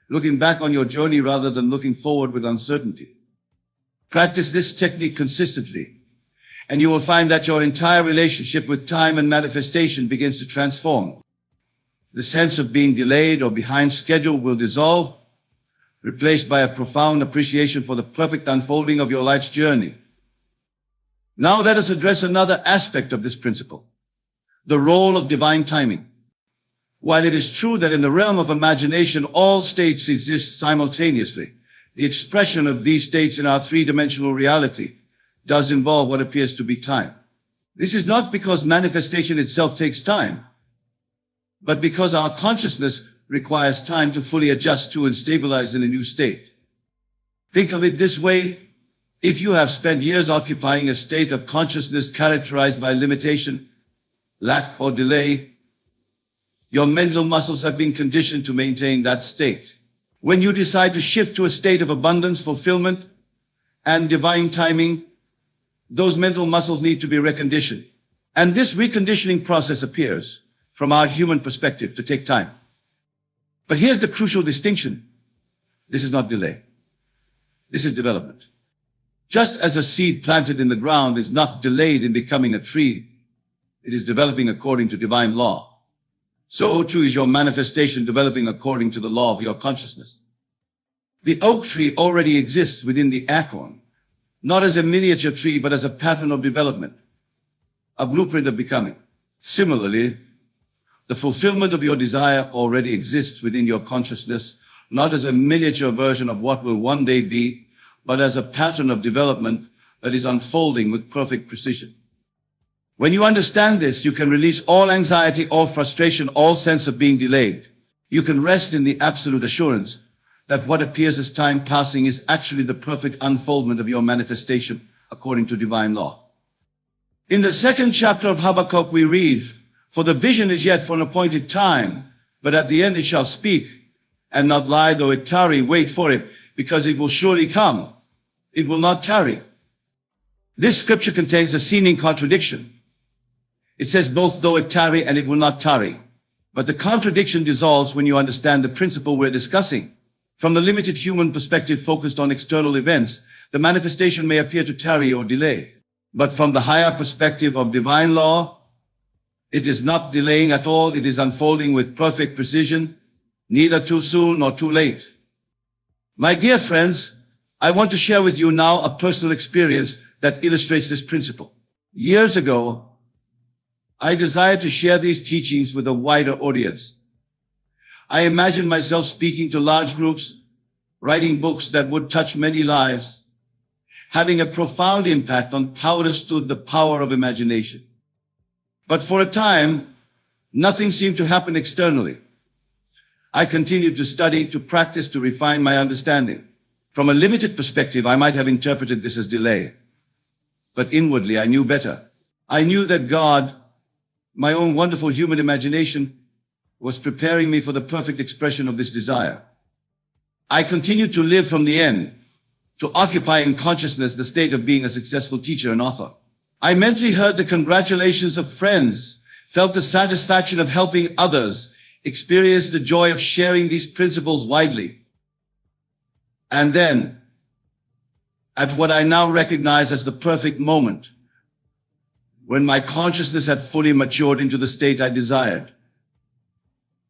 looking back on your journey rather than looking forward with uncertainty. Practice this technique consistently, and you will find that your entire relationship with time and manifestation begins to transform. The sense of being delayed or behind schedule will dissolve, replaced by a profound appreciation for the perfect unfolding of your life's journey. Now let us address another aspect of this principle, the role of divine timing. While it is true that in the realm of imagination all states exist simultaneously, the expression of these states in our three-dimensional reality does involve what appears to be time. This is not because manifestation itself takes time, but because our consciousness requires time to fully adjust to and stabilize in a new state. Think of it this way. If you have spent years occupying a state of consciousness characterized by limitation, lack, or delay, your mental muscles have been conditioned to maintain that state. When you decide to shift to a state of abundance, fulfillment, and divine timing, those mental muscles need to be reconditioned. And this reconditioning process appears, from our human perspective, to take time. But here's the crucial distinction. This is not delay. This is development. Just as a seed planted in the ground is not delayed in becoming a tree, it is developing according to divine law. So too is your manifestation developing according to the law of your consciousness. The oak tree already exists within the acorn, not as a miniature tree, but as a pattern of development, a blueprint of becoming. Similarly, the fulfillment of your desire already exists within your consciousness, not as a miniature version of what will one day be, but as a pattern of development that is unfolding with perfect precision. When you understand this, you can release all anxiety, all frustration, all sense of being delayed. You can rest in the absolute assurance that what appears as time passing is actually the perfect unfoldment of your manifestation according to divine law. In the second chapter of Habakkuk we read, "For the vision is yet for an appointed time, but at the end it shall speak, and not lie, though it tarry, wait for it, because it will surely come. It will not tarry." This scripture contains a seeming contradiction. It says both though it tarry and it will not tarry. But the contradiction dissolves when you understand the principle we're discussing. From the limited human perspective focused on external events, the manifestation may appear to tarry or delay. But from the higher perspective of divine law, it is not delaying at all. It is unfolding with perfect precision, neither too soon nor too late. My dear friends, I want to share with you now a personal experience that illustrates this principle. Years ago, I desired to share these teachings with a wider audience. I imagined myself speaking to large groups, writing books that would touch many lives, having a profound impact on how I understood the power of imagination. But for a time, nothing seemed to happen externally. I continued to study, to practice, to refine my understanding. From a limited perspective, I might have interpreted this as delay. But inwardly, I knew better. I knew that God, my own wonderful human imagination, was preparing me for the perfect expression of this desire. I continued to live from the end, to occupy in consciousness the state of being a successful teacher and author. I mentally heard the congratulations of friends, felt the satisfaction of helping others, experienced the joy of sharing these principles widely. And then, at what I now recognize as the perfect moment, when my consciousness had fully matured into the state I desired,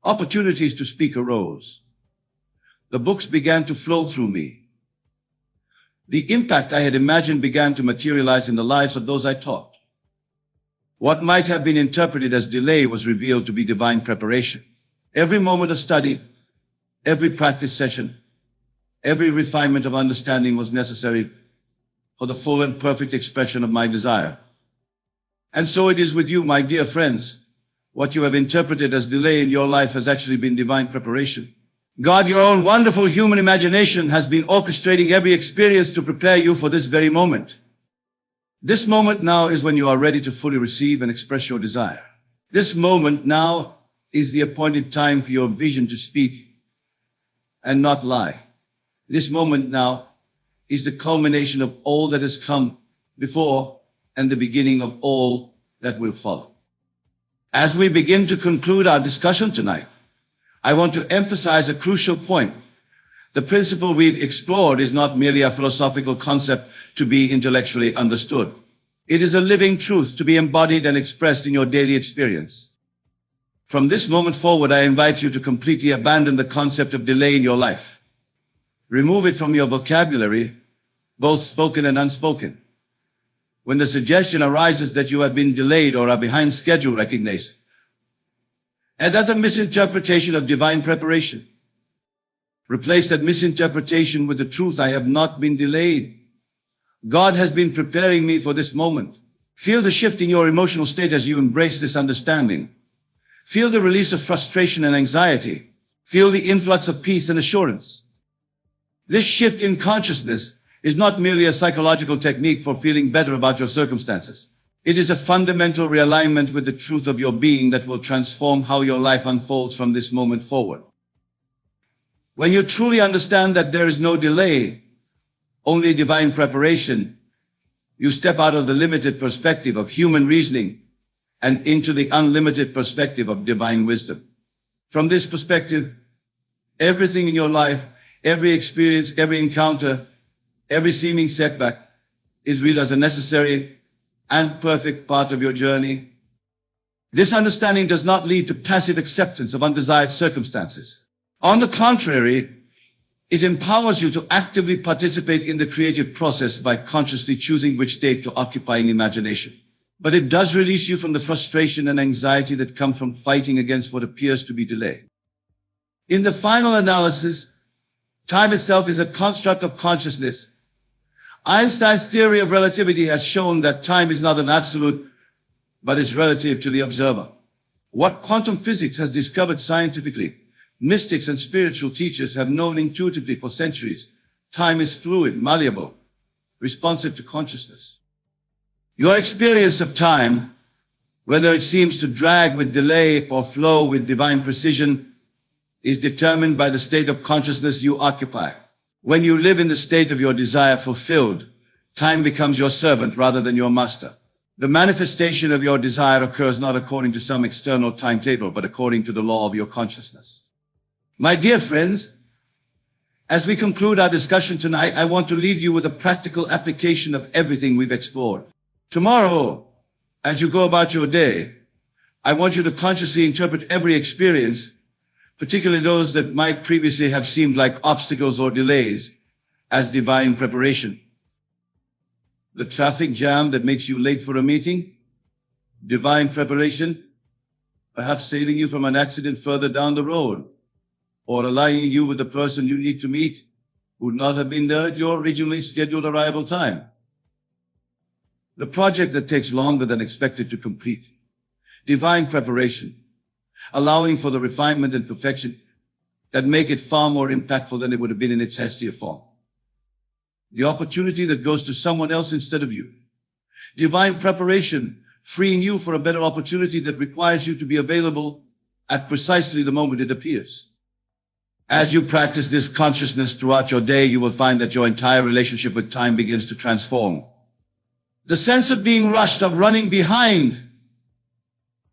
opportunities to speak arose. The books began to flow through me. The impact I had imagined began to materialize in the lives of those I taught. What might have been interpreted as delay was revealed to be divine preparation. Every moment of study, every practice session, every refinement of understanding was necessary for the full and perfect expression of my desire. And so it is with you, my dear friends. What you have interpreted as delay in your life has actually been divine preparation. God, your own wonderful human imagination, has been orchestrating every experience to prepare you for this very moment. This moment now is when you are ready to fully receive and express your desire. This moment now is the appointed time for your vision to speak and not lie. This moment now is the culmination of all that has come before and the beginning of all that will follow. As we begin to conclude our discussion tonight, I want to emphasize a crucial point. The principle we've explored is not merely a philosophical concept to be intellectually understood. It is a living truth to be embodied and expressed in your daily experience. From this moment forward, I invite you to completely abandon the concept of delay in your life. Remove it from your vocabulary, both spoken and unspoken. When the suggestion arises that you have been delayed or are behind schedule, recognize it. And that's a misinterpretation of divine preparation. Replace that misinterpretation with the truth: I have not been delayed. God has been preparing me for this moment. Feel the shift in your emotional state as you embrace this understanding. Feel the release of frustration and anxiety. Feel the influx of peace and assurance. This shift in consciousness is not merely a psychological technique for feeling better about your circumstances. It is a fundamental realignment with the truth of your being that will transform how your life unfolds from this moment forward. When you truly understand that there is no delay, only divine preparation, you step out of the limited perspective of human reasoning and into the unlimited perspective of divine wisdom. From this perspective, everything in your life, every experience, every encounter, every seeming setback is real as a necessary and perfect part of your journey. This understanding does not lead to passive acceptance of undesired circumstances. On the contrary, it empowers you to actively participate in the creative process by consciously choosing which state to occupy in imagination. But it does release you from the frustration and anxiety that come from fighting against what appears to be delay. In the final analysis, time itself is a construct of consciousness. Einstein's theory of relativity has shown that time is not an absolute, but is relative to the observer. What quantum physics has discovered scientifically, mystics and spiritual teachers have known intuitively for centuries. Time is fluid, malleable, responsive to consciousness. Your experience of time, whether it seems to drag with delay or flow with divine precision, is determined by the state of consciousness you occupy. When you live in the state of your desire fulfilled, time becomes your servant rather than your master. The manifestation of your desire occurs not according to some external timetable, but according to the law of your consciousness. My dear friends, as we conclude our discussion tonight, I want to leave you with a practical application of everything we've explored. Tomorrow, as you go about your day, I want you to consciously interpret every experience, particularly those that might previously have seemed like obstacles or delays, as divine preparation. The traffic jam that makes you late for a meeting, divine preparation, perhaps saving you from an accident further down the road. or aligning you with the person you need to meet would not have been there at your originally scheduled arrival time. The project that takes longer than expected to complete. Divine preparation, allowing for the refinement and perfection that make it far more impactful than it would have been in its hastier form. The opportunity that goes to someone else instead of you. Divine preparation, freeing you for a better opportunity that requires you to be available at precisely the moment it appears. As you practice this consciousness throughout your day, you will find that your entire relationship with time begins to transform. The sense of being rushed, of running behind,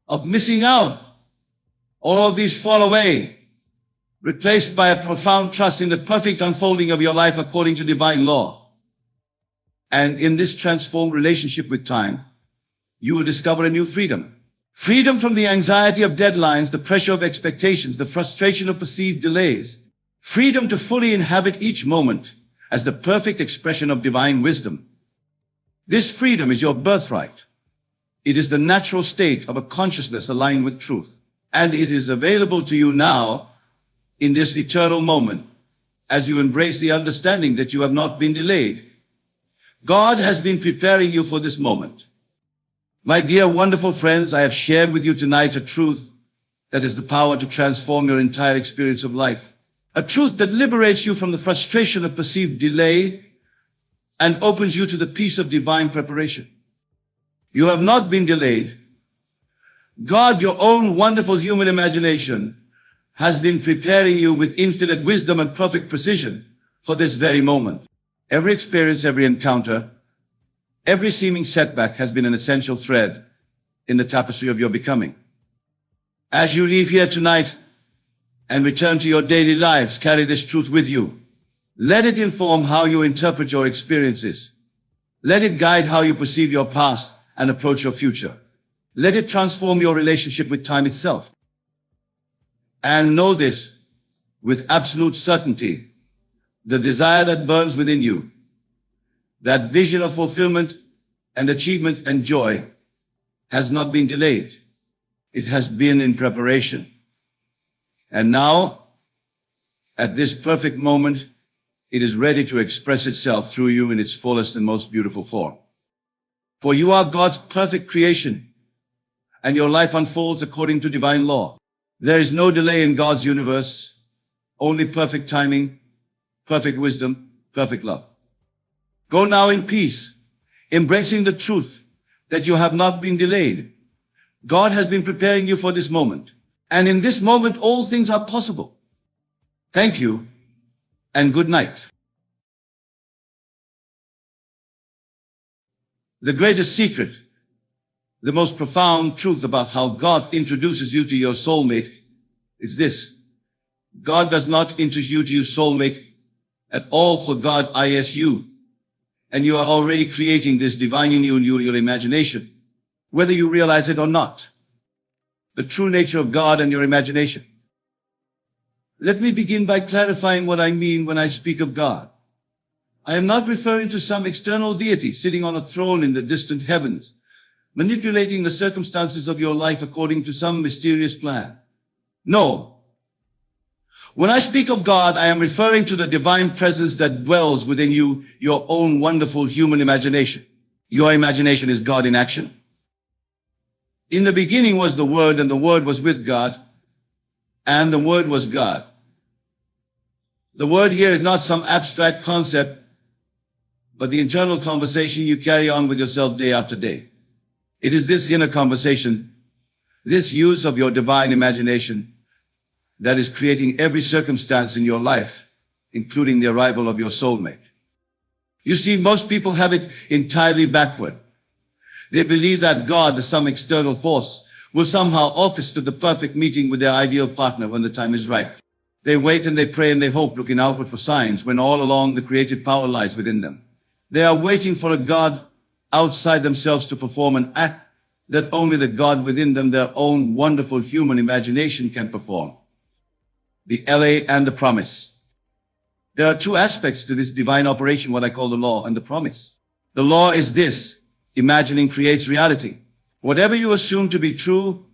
of missing out, all of these fall away, replaced by a profound trust in the perfect unfolding of your life according to divine law. And in this transformed relationship with time, you will discover a new freedom. Freedom from the anxiety of deadlines, the pressure of expectations, the frustration of perceived delays. Freedom to fully inhabit each moment as the perfect expression of divine wisdom. This freedom is your birthright. It is the natural state of a consciousness aligned with truth. And it is available to you now in this eternal moment as you embrace the understanding that you have not been delayed. God has been preparing you for this moment. My dear wonderful friends, I have shared with you tonight a truth that has the power to transform your entire experience of life. A truth that liberates you from the frustration of perceived delay and opens you to the peace of divine preparation. You have not been delayed. God, your own wonderful human imagination, has been preparing you with infinite wisdom and perfect precision for this very moment. Every experience, every encounter, every seeming setback has been an essential thread in the tapestry of your becoming. As you leave here tonight and return to your daily lives, carry this truth with you. Let it inform how you interpret your experiences. Let it guide how you perceive your past and approach your future. Let it transform your relationship with time itself. And know this with absolute certainty, the desire that burns within you, that vision of fulfillment and achievement and joy, has not been delayed. It has been in preparation. And now, at this perfect moment, it is ready to express itself through you in its fullest and most beautiful form. For you are God's perfect creation, and your life unfolds according to divine law. There is no delay in God's universe, only perfect timing, perfect wisdom, perfect love. Go now in peace, embracing the truth that you have not been delayed. God has been preparing you for this moment, and in this moment all things are possible. Thank you, and good night. The greatest secret, the most profound truth about how God introduces you to your soulmate is this. God does not introduce you to your soulmate at all for God ISU. And you are already creating this divine union in your imagination, whether you realize it or not. The true nature of God and your imagination. Let me begin by clarifying what I mean when I speak of God. I am not referring to some external deity sitting on a throne in the distant heavens, manipulating the circumstances of your life according to some mysterious plan. No. When I speak of God, I am referring to the divine presence that dwells within you, your own wonderful human imagination. Your imagination is God in action. In the beginning was the Word, and the Word was with God, and the Word was God. The Word here is not some abstract concept, but the internal conversation you carry on with yourself day after day. It is this inner conversation, this use of your divine imagination, that is creating every circumstance in your life, including the arrival of your soulmate. You see, most people have it entirely backward. They believe that God, some external force, will somehow orchestrate the perfect meeting with their ideal partner when the time is right. They wait and they pray and they hope, looking outward for signs, when all along the creative power lies within them. They are waiting for a God outside themselves to perform an act that only the God within them, their own wonderful human imagination, can perform. The LA and the promise. There are two aspects to this divine operation, what I call the law and the promise. The law is this: imagining creates reality. Whatever you assume to be true,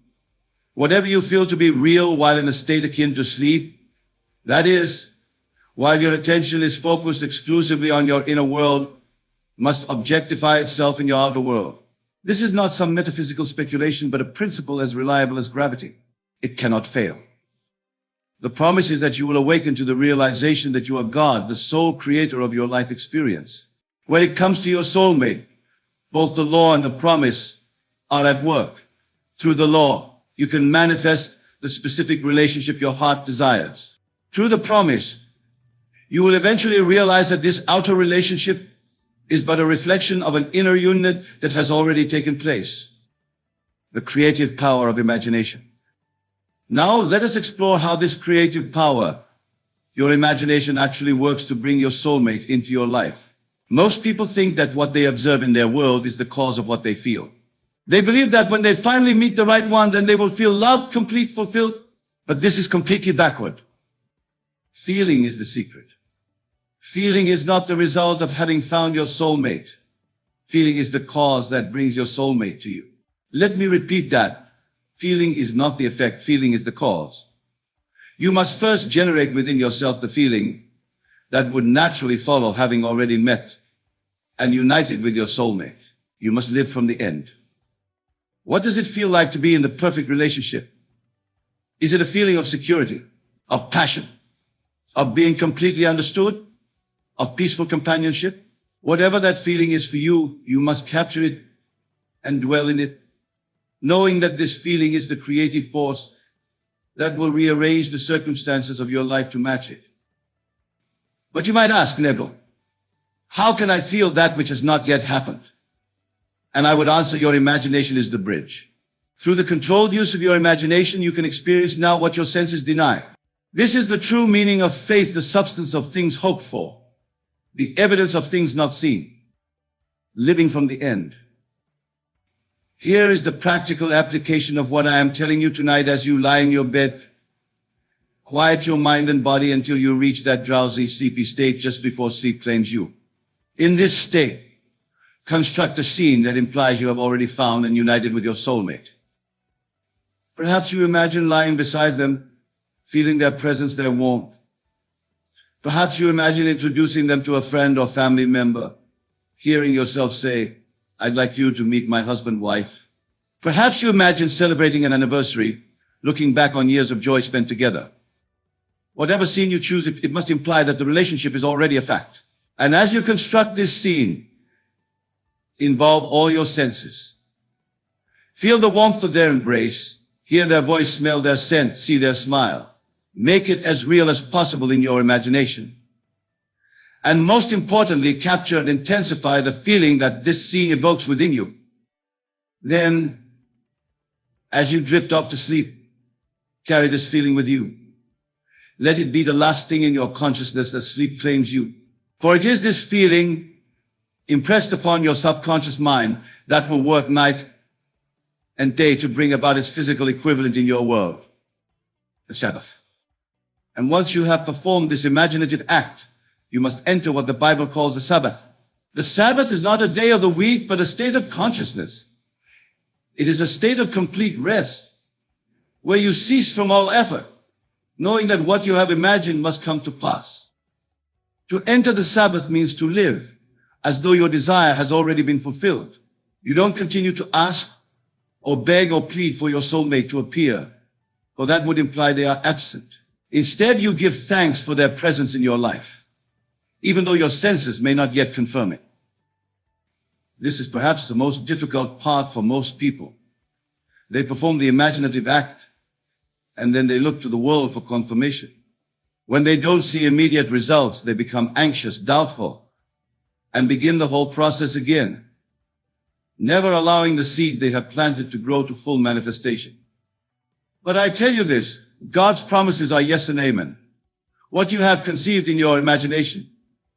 whatever you feel to be real while in a state akin to sleep, That is, while your attention is focused exclusively on your inner world, must objectify itself in your outer world. This is not some metaphysical speculation, but a principle as reliable as gravity. It cannot fail. The promise is that you will awaken to the realization that you are God, the sole creator of your life experience. When it comes to your soulmate, both the law and the promise are at work. Through the law, you can manifest the specific relationship your heart desires. Through the promise, you will eventually realize that this outer relationship is but a reflection of an inner union that has already taken place. The creative power of imagination. Now let us explore how this creative power, your imagination, actually works to bring your soulmate into your life. Most people think that what they observe in their world is the cause of what they feel. They believe that when they finally meet the right one, then they will feel loved, complete, fulfilled. But this is completely backward. Feeling is the secret. Feeling is not the result of having found your soulmate. Feeling is the cause that brings your soulmate to you. Let me repeat that. Feeling is not the effect. Feeling is the cause. You must first generate within yourself the feeling that would naturally follow having already met and united with your soulmate. You must live from the end. What does it feel like to be in the perfect relationship? Is it a feeling of security, of passion, of being completely understood, of peaceful companionship? Whatever that feeling is for you, you must capture it and dwell in it, knowing that this feeling is the creative force that will rearrange the circumstances of your life to match it. But you might ask, Neville, how can I feel that which has not yet happened? And I would answer, your imagination is the bridge. Through the controlled use of your imagination, you can experience now what your senses deny. This is the true meaning of faith, the substance of things hoped for, the evidence of things not seen, living from the end. Here is the practical application of what I am telling you tonight as you lie in your bed. Quiet your mind and body until you reach that drowsy, sleepy state just before sleep claims you. In this state, construct a scene that implies you have already found and united with your soulmate. Perhaps you imagine lying beside them, feeling their presence, their warmth. Perhaps you imagine introducing them to a friend or family member, hearing yourself say, I'd like you to meet my husband, wife. Perhaps you imagine celebrating an anniversary, looking back on years of joy spent together. Whatever scene you choose, it must imply that the relationship is already a fact. And as you construct this scene, involve all your senses. Feel the warmth of their embrace, hear their voice, smell their scent, see their smile. Make it as real as possible in your imagination. And most importantly, capture and intensify the feeling that this scene evokes within you. Then, as you drift off to sleep, carry this feeling with you. Let it be the last thing in your consciousness that sleep claims you. For it is this feeling impressed upon your subconscious mind that will work night and day to bring about its physical equivalent in your world, the Sabbath. And once you have performed this imaginative act, you must enter what the Bible calls the Sabbath. The Sabbath is not a day of the week, but a state of consciousness. It is a state of complete rest, where you cease from all effort, knowing that what you have imagined must come to pass. To enter the Sabbath means to live as though your desire has already been fulfilled. You don't continue to ask or beg or plead for your soulmate to appear, for that would imply they are absent. Instead, you give thanks for their presence in your life, even though your senses may not yet confirm it. This is perhaps the most difficult part for most people. They perform the imaginative act, and then they look to the world for confirmation. When they don't see immediate results, they become anxious, doubtful, and begin the whole process again, never allowing the seed they have planted to grow to full manifestation. But I tell you this, God's promises are yes and amen. What you have conceived in your imagination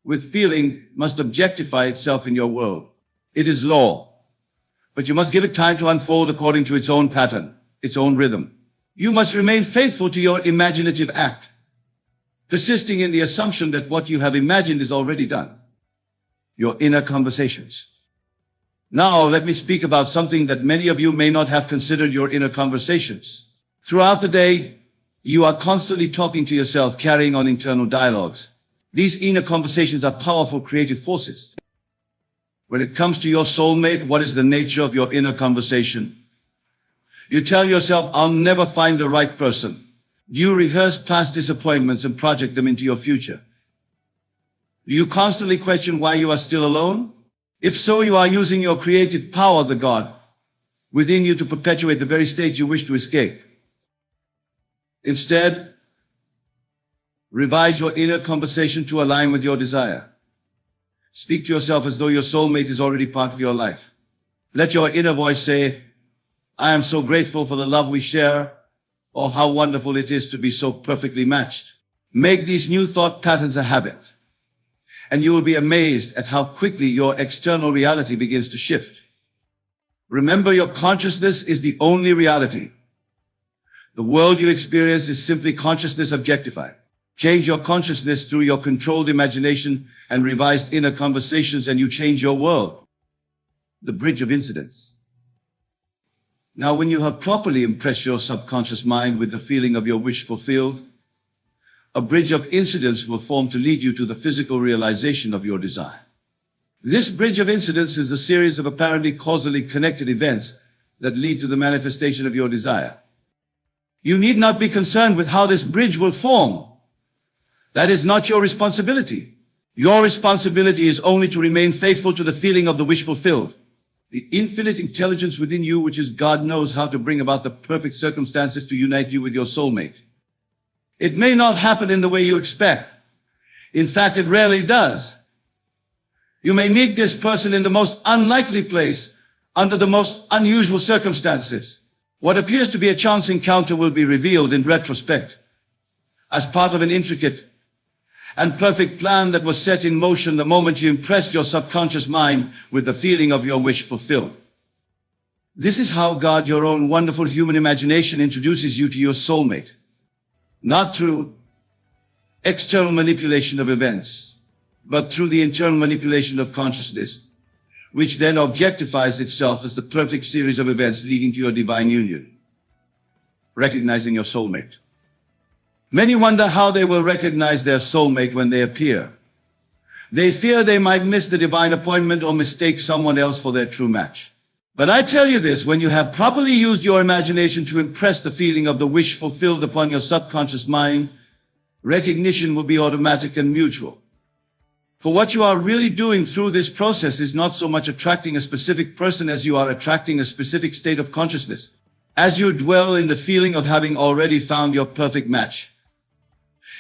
with feeling must objectify itself in your world. It is law, but you must give it time to unfold according to its own pattern, its own rhythm. You must remain faithful to your imaginative act, persisting in the assumption that what you have imagined is already done. Your inner conversations. Now let me speak about something that many of you may not have considered: your inner conversations. Throughout the day, You are constantly talking to yourself, carrying on internal dialogues. These inner conversations are powerful creative forces. When it comes to your soulmate, what is the nature of your inner conversation? You tell yourself, I'll never find the right person. You rehearse past disappointments and project them into your future. Do you constantly question why you are still alone? If so, you are using your creative power, the God, within you to perpetuate the very state you wish to escape. Instead, revise your inner conversation to align with your desire. Speak to yourself as though your soulmate is already part of your life. Let your inner voice say, I am so grateful for the love we share, or how wonderful it is to be so perfectly matched. Make these new thought patterns a habit, and you will be amazed at how quickly your external reality begins to shift. Remember, your consciousness is the only reality. The world you experience is simply consciousness objectified. Change your consciousness through your controlled imagination and revised inner conversations, and you change your world. The bridge of incidents. Now, when you have properly impressed your subconscious mind with the feeling of your wish fulfilled, a bridge of incidents will form to lead you to the physical realization of your desire. This bridge of incidents is a series of apparently causally connected events that lead to the manifestation of your desire. You need not be concerned with how this bridge will form. That is not your responsibility. Your responsibility is only to remain faithful to the feeling of the wish fulfilled. The infinite intelligence within you, which is God, knows how to bring about the perfect circumstances to unite you with your soulmate. It may not happen in the way you expect. In fact, it rarely does. You may meet this person in the most unlikely place, under the most unusual circumstances. What appears to be a chance encounter will be revealed in retrospect as part of an intricate and perfect plan that was set in motion the moment you impressed your subconscious mind with the feeling of your wish fulfilled. This is how God, your own wonderful human imagination, introduces you to your soulmate. Not through external manipulation of events, but through the internal manipulation of consciousness, which then objectifies itself as the perfect series of events leading to your divine union. Recognizing your soulmate. Many wonder how they will recognize their soulmate when they appear. They fear they might miss the divine appointment or mistake someone else for their true match. But I tell you this, when you have properly used your imagination to impress the feeling of the wish fulfilled upon your subconscious mind, recognition will be automatic and mutual. For what you are really doing through this process is not so much attracting a specific person as you are attracting a specific state of consciousness, as you dwell in the feeling of having already found your perfect match.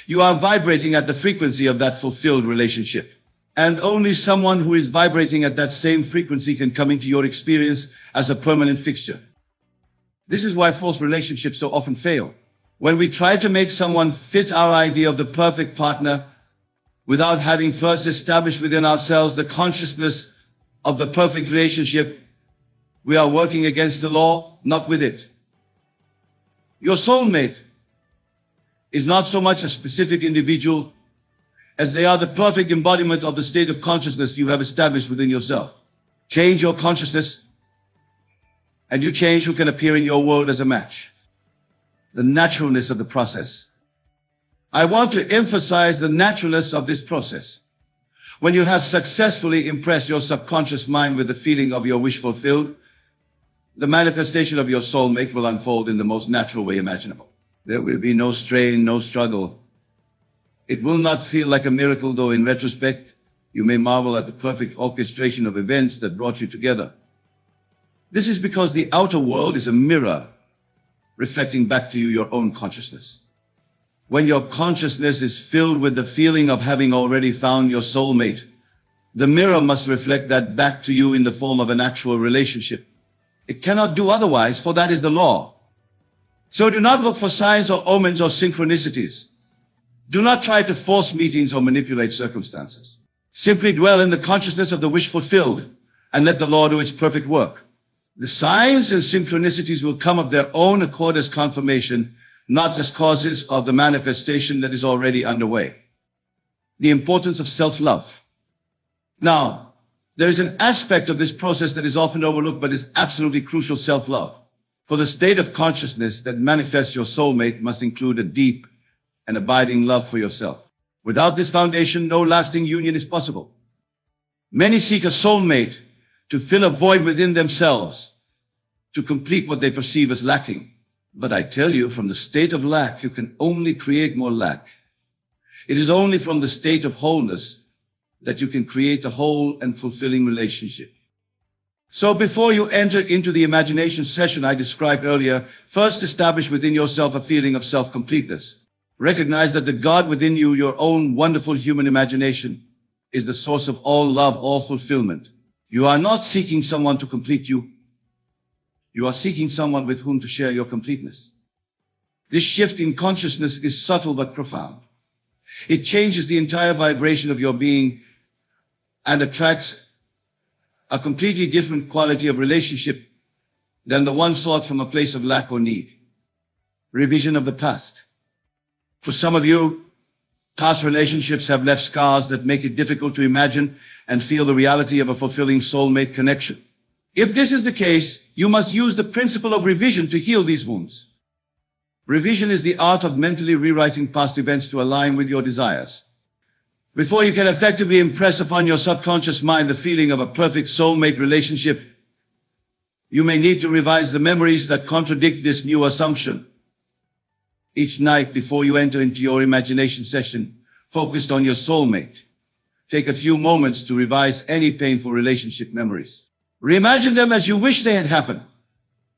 You are vibrating at the frequency of that fulfilled relationship. And only someone who is vibrating at that same frequency can come into your experience as a permanent fixture. This is why false relationships so often fail. When we try to make someone fit our idea of the perfect partner, without having first established within ourselves the consciousness of the perfect relationship, we are working against the law, not with it. Your soulmate is not so much a specific individual as they are the perfect embodiment of the state of consciousness you have established within yourself. Change your consciousness, and you change who can appear in your world as a match. The naturalness of the process. I want to emphasize the naturalness of this process. When you have successfully impressed your subconscious mind with the feeling of your wish fulfilled, the manifestation of your soulmate will unfold in the most natural way imaginable. There will be no strain, no struggle. It will not feel like a miracle, though in retrospect, you may marvel at the perfect orchestration of events that brought you together. This is because the outer world is a mirror reflecting back to you your own consciousness. When your consciousness is filled with the feeling of having already found your soulmate, the mirror must reflect that back to you in the form of an actual relationship. It cannot do otherwise, for that is the law. So do not look for signs or omens or synchronicities. Do not try to force meetings or manipulate circumstances. Simply dwell in the consciousness of the wish fulfilled and let the law do its perfect work. The signs and synchronicities will come of their own accord as confirmation, not as causes of the manifestation that is already underway. The importance of self-love. Now, there is an aspect of this process that is often overlooked but is absolutely crucial: self-love. For the state of consciousness that manifests your soulmate must include a deep and abiding love for yourself. Without this foundation, no lasting union is possible. Many seek a soulmate to fill a void within themselves, to complete what they perceive as lacking. But I tell you, from the state of lack, you can only create more lack. It is only from the state of wholeness that you can create a whole and fulfilling relationship. So before you enter into the imagination session I described earlier, first establish within yourself a feeling of self-completeness. Recognize that the God within you, your own wonderful human imagination, is the source of all love, all fulfillment. You are not seeking someone to complete you. You are seeking someone with whom to share your completeness. This shift in consciousness is subtle but profound. It changes the entire vibration of your being and attracts a completely different quality of relationship than the one sought from a place of lack or need. Revision of the past. For some of you, past relationships have left scars that make it difficult to imagine and feel the reality of a fulfilling soulmate connection. If this is the case, you must use the principle of revision to heal these wounds. Revision is the art of mentally rewriting past events to align with your desires. Before you can effectively impress upon your subconscious mind the feeling of a perfect soulmate relationship, you may need to revise the memories that contradict this new assumption. Each night before you enter into your imagination session focused on your soulmate, take a few moments to revise any painful relationship memories. Reimagine them as you wish they had happened.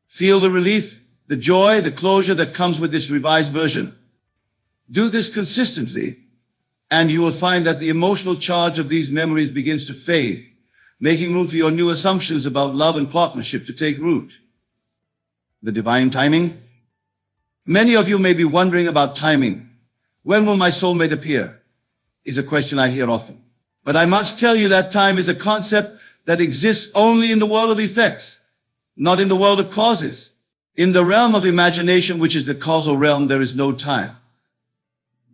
Feel the relief, the joy, the closure that comes with this revised version. Do this consistently, and you will find that the emotional charge of these memories begins to fade, making room for your new assumptions about love and partnership to take root. The divine timing. Many of you may be wondering about timing. When will my soulmate appear? Is a question I hear often. But I must tell you that time is a concept that exists only in the world of effects, not in the world of causes. In the realm of imagination, which is the causal realm, there is no time.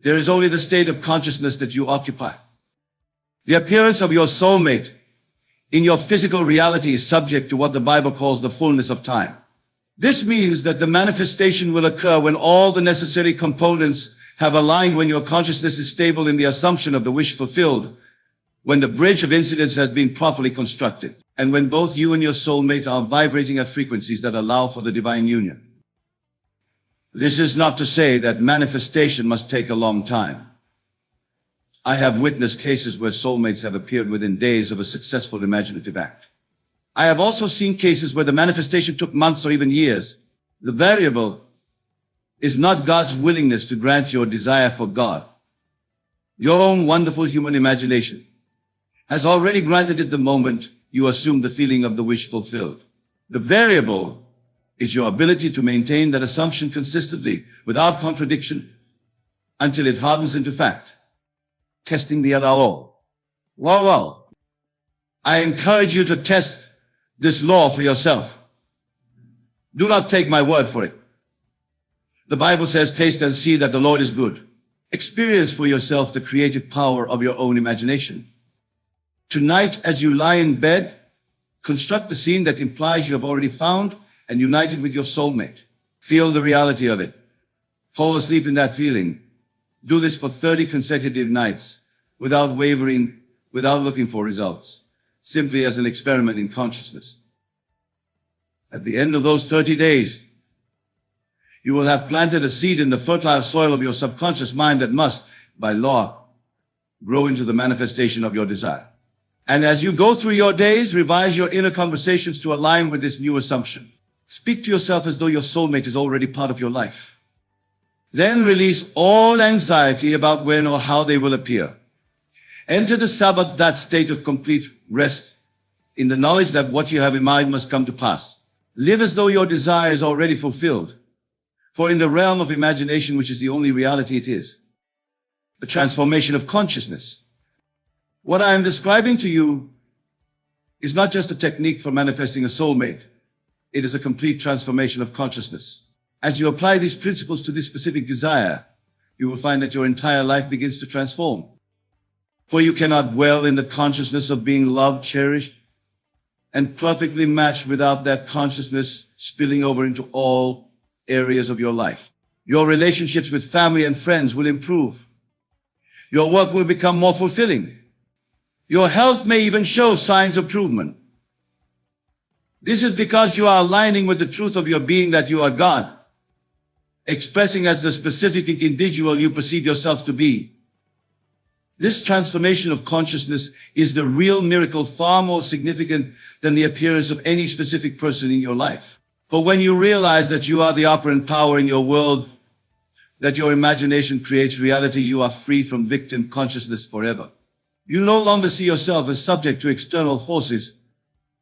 There is only the state of consciousness that you occupy. The appearance of your soulmate in your physical reality is subject to what the Bible calls the fullness of time. This means that the manifestation will occur when all the necessary components have aligned, when your consciousness is stable in the assumption of the wish fulfilled, when the bridge of incidents has been properly constructed, and when both you and your soulmate are vibrating at frequencies that allow for the divine union. This is not to say that manifestation must take a long time. I have witnessed cases where soulmates have appeared within days of a successful imaginative act. I have also seen cases where the manifestation took months or even years. The variable is not God's willingness to grant your desire for God. Your own wonderful human imagination has already granted it the moment you assume the feeling of the wish fulfilled. The variable is your ability to maintain that assumption consistently, without contradiction, until it hardens into fact. Testing the LRO. Well, I encourage you to test this law for yourself. Do not take my word for it. The Bible says, taste and see that the Lord is good. Experience for yourself the creative power of your own imagination. Tonight, as you lie in bed, construct a scene that implies you have already found and united with your soulmate. Feel the reality of it. Fall asleep in that feeling. Do this for 30 consecutive nights, without wavering, without looking for results, simply as an experiment in consciousness. At the end of those 30 days, you will have planted a seed in the fertile soil of your subconscious mind that must, by law, grow into the manifestation of your desire. And as you go through your days, revise your inner conversations to align with this new assumption. Speak to yourself as though your soulmate is already part of your life. Then release all anxiety about when or how they will appear. Enter the Sabbath, that state of complete rest, in the knowledge that what you have in mind must come to pass. Live as though your desire is already fulfilled. For in the realm of imagination, which is the only reality it is, the transformation of consciousness. What I am describing to you is not just a technique for manifesting a soulmate. It is a complete transformation of consciousness. As you apply these principles to this specific desire, you will find that your entire life begins to transform. For you cannot dwell in the consciousness of being loved, cherished, and perfectly matched without that consciousness spilling over into all areas of your life. Your relationships with family and friends will improve. Your work will become more fulfilling. Your health may even show signs of improvement. This is because you are aligning with the truth of your being that you are God, expressing as the specific individual you perceive yourself to be. This transformation of consciousness is the real miracle, far more significant than the appearance of any specific person in your life. For when you realize that you are the operant power in your world, that your imagination creates reality, you are free from victim consciousness forever. You no longer see yourself as subject to external forces,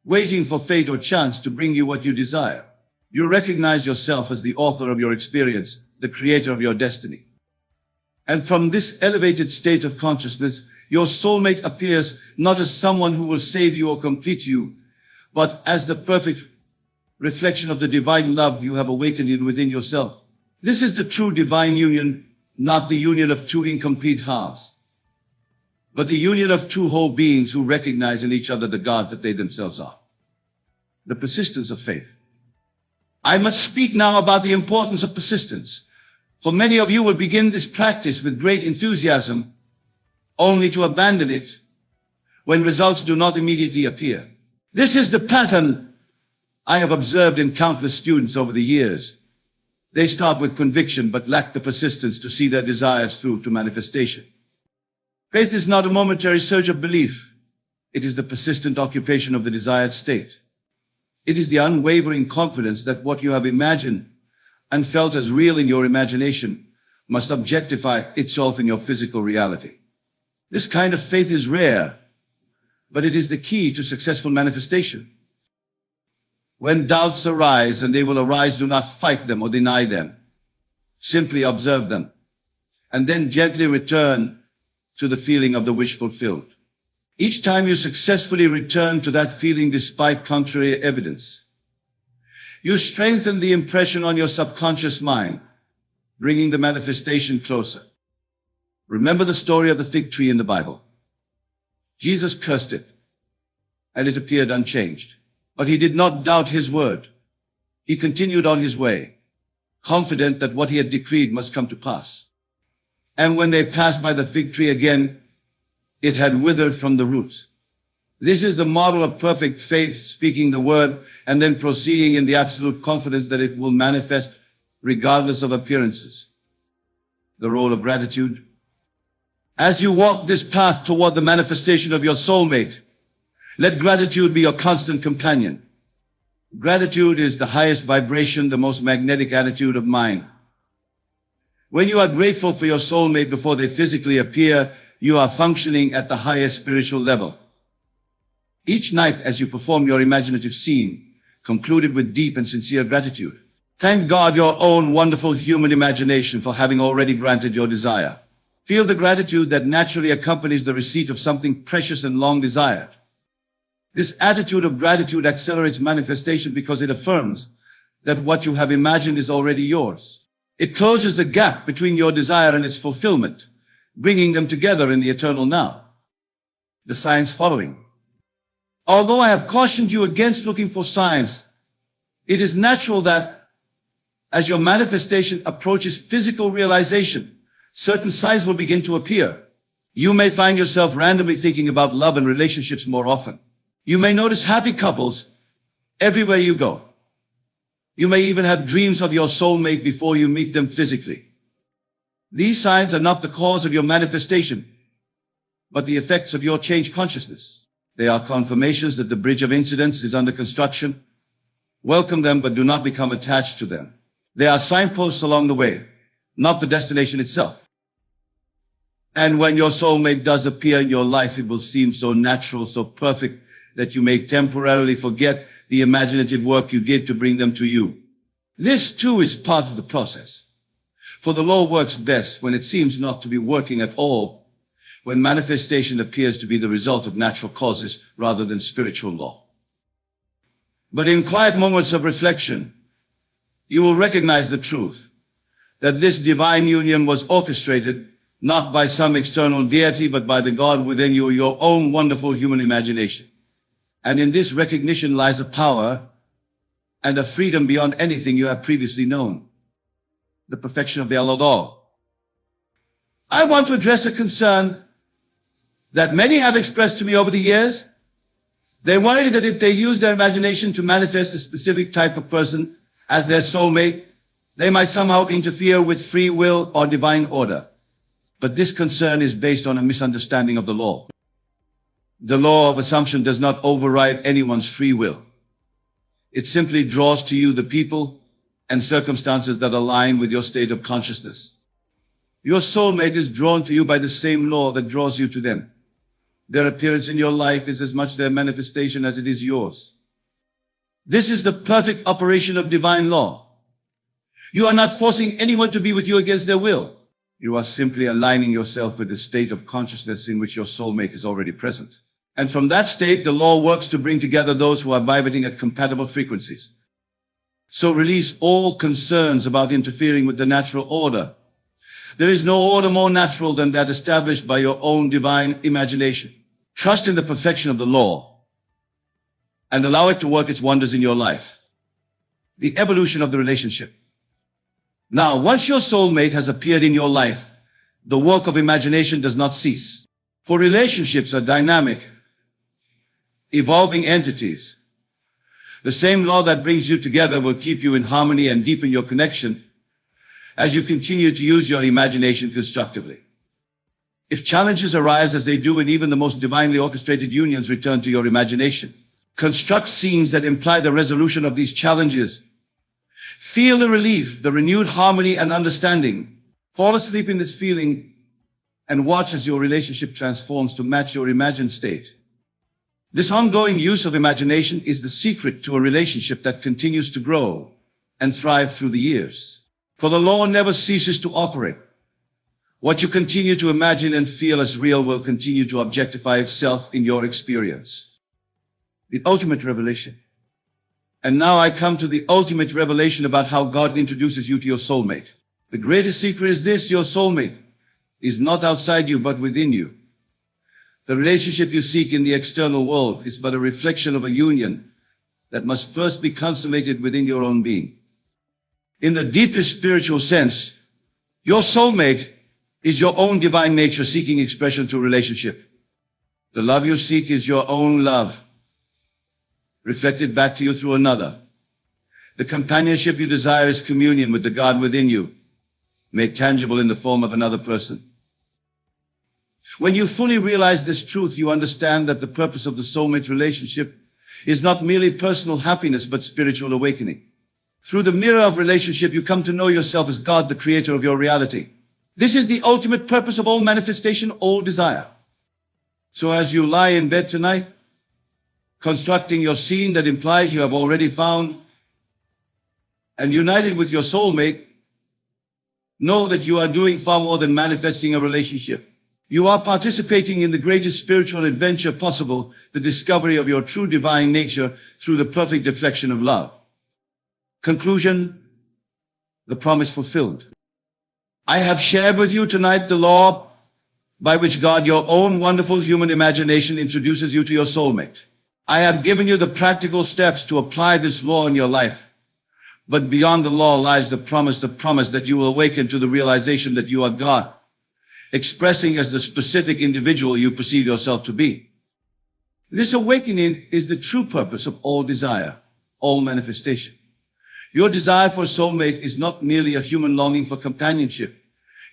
waiting for fate or chance to bring you what you desire. You recognize yourself as the author of your experience, the creator of your destiny. And from this elevated state of consciousness, your soulmate appears not as someone who will save you or complete you, but as the perfect reflection of the divine love you have awakened within yourself. This is the true divine union, not the union of two incomplete halves, but the union of two whole beings who recognize in each other the God that they themselves are. The persistence of faith. I must speak now about the importance of persistence. For many of you will begin this practice with great enthusiasm, only to abandon it when results do not immediately appear. This is the pattern I have observed in countless students over the years. They start with conviction but lack the persistence to see their desires through to manifestation. Faith is not a momentary surge of belief. It is the persistent occupation of the desired state. It is the unwavering confidence that what you have imagined and felt as real in your imagination must objectify itself in your physical reality. This kind of faith is rare, but it is the key to successful manifestation. When doubts arise, and they will arise, do not fight them or deny them. Simply observe them, and then gently return to the feeling of the wish fulfilled. Each time you successfully return to that feeling despite contrary evidence, you strengthen the impression on your subconscious mind, bringing the manifestation closer. Remember the story of the fig tree in the Bible. Jesus cursed it, and it appeared unchanged. But he did not doubt his word. He continued on his way, confident that what he had decreed must come to pass. And when they passed by the fig tree again, it had withered from the roots. This is the model of perfect faith, speaking the word and then proceeding in the absolute confidence that it will manifest regardless of appearances. The role of gratitude. As you walk this path toward the manifestation of your soulmate, let gratitude be your constant companion. Gratitude is the highest vibration, the most magnetic attitude of mind. When you are grateful for your soulmate before they physically appear, you are functioning at the highest spiritual level. Each night as you perform your imaginative scene, concluded with deep and sincere gratitude. Thank God, your own wonderful human imagination, for having already granted your desire. Feel the gratitude that naturally accompanies the receipt of something precious and long desired. This attitude of gratitude accelerates manifestation because it affirms that what you have imagined is already yours. It closes the gap between your desire and its fulfillment, bringing them together in the eternal now. The signs following. Although I have cautioned you against looking for signs, it is natural that as your manifestation approaches physical realization, certain signs will begin to appear. You may find yourself randomly thinking about love and relationships more often. You may notice happy couples everywhere you go. You may even have dreams of your soulmate before you meet them physically. These signs are not the cause of your manifestation, but the effects of your changed consciousness. They are confirmations that the bridge of incidents is under construction. Welcome them, but do not become attached to them. They are signposts along the way, not the destination itself. And when your soulmate does appear in your life, it will seem so natural, so perfect, that you may temporarily forget the imaginative work you did to bring them to you. This too is part of the process. For the law works best when it seems not to be working at all, when manifestation appears to be the result of natural causes rather than spiritual law. But in quiet moments of reflection, you will recognize the truth that this divine union was orchestrated not by some external deity, but by the God within you, your own wonderful human imagination. And in this recognition lies a power and a freedom beyond anything you have previously known. The perfection of the Allah. I want to address a concern that many have expressed to me over the years. They worry that if they use their imagination to manifest a specific type of person as their soulmate, they might somehow interfere with free will or divine order. But this concern is based on a misunderstanding of the law. The law of assumption does not override anyone's free will. It simply draws to you the people and circumstances that align with your state of consciousness. Your soulmate is drawn to you by the same law that draws you to them. Their appearance in your life is as much their manifestation as it is yours. This is the perfect operation of divine law. You are not forcing anyone to be with you against their will. You are simply aligning yourself with the state of consciousness in which your soulmate is already present. And from that state, the law works to bring together those who are vibrating at compatible frequencies. So release all concerns about interfering with the natural order. There is no order more natural than that established by your own divine imagination. Trust in the perfection of the law and allow it to work its wonders in your life. The evolution of the relationship. Now, once your soulmate has appeared in your life, the work of imagination does not cease. For relationships are dynamic, evolving entities. The same law that brings you together will keep you in harmony and deepen your connection as you continue to use your imagination constructively. If challenges arise, as they do in even the most divinely orchestrated unions, return to your imagination. Construct scenes that imply the resolution of these challenges. Feel the relief, the renewed harmony and understanding. Fall asleep in this feeling and watch as your relationship transforms to match your imagined state. This ongoing use of imagination is the secret to a relationship that continues to grow and thrive through the years. For the law never ceases to operate. What you continue to imagine and feel as real will continue to objectify itself in your experience. The ultimate revelation. And now I come to the ultimate revelation about how God introduces you to your soulmate. The greatest secret is this: your soulmate is not outside you, but within you. The relationship you seek in the external world is but a reflection of a union that must first be consummated within your own being. In the deepest spiritual sense, your soulmate is your own divine nature seeking expression through relationship. The love you seek is your own love, reflected back to you through another. The companionship you desire is communion with the God within you, made tangible in the form of another person. When you fully realize this truth, you understand that the purpose of the soulmate relationship is not merely personal happiness, but spiritual awakening. Through the mirror of relationship, you come to know yourself as God, the creator of your reality. This is the ultimate purpose of all manifestation, all desire. So as you lie in bed tonight, constructing your scene that implies you have already found and united with your soulmate, know that you are doing far more than manifesting a relationship. You are participating in the greatest spiritual adventure possible, the discovery of your true divine nature through the perfect deflection of love. Conclusion, the promise fulfilled. I have shared with you tonight the law by which God, your own wonderful human imagination, introduces you to your soulmate. I have given you the practical steps to apply this law in your life. But beyond the law lies the promise that you will awaken to the realization that you are God, expressing as the specific individual you perceive yourself to be. This awakening is the true purpose of all desire, all manifestation. Your desire for a soulmate is not merely a human longing for companionship.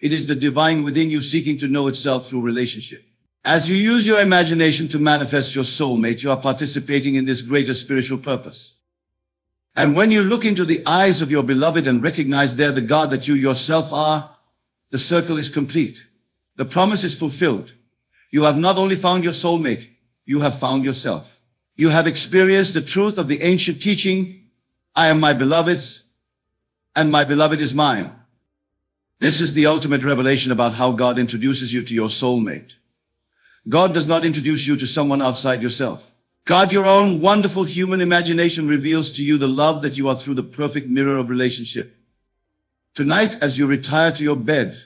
It is the divine within you seeking to know itself through relationship. As you use your imagination to manifest your soulmate, you are participating in this greater spiritual purpose. And when you look into the eyes of your beloved and recognize there the God that you yourself are, the circle is complete. The promise is fulfilled. You have not only found your soulmate, you have found yourself. You have experienced the truth of the ancient teaching, I am my beloved's, and my beloved is mine. This is the ultimate revelation about how God introduces you to your soulmate. God does not introduce you to someone outside yourself. God, your own wonderful human imagination, reveals to you the love that you are through the perfect mirror of relationship. Tonight, as you retire to your bed,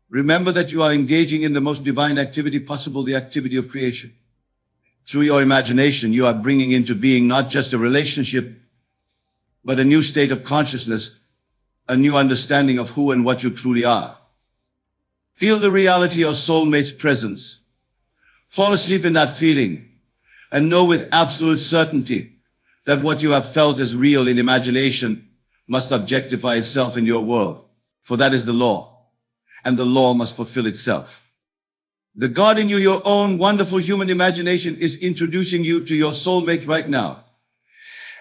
remember that you are engaging in the most divine activity possible, the activity of creation. Through your imagination, you are bringing into being not just a relationship, but a new state of consciousness, a new understanding of who and what you truly are. Feel the reality of soulmate's presence. Fall asleep in that feeling and know with absolute certainty that what you have felt as real in imagination must objectify itself in your world, for that is the law, and the law must fulfill itself. The God in you, your own wonderful human imagination, is introducing you to your soulmate right now.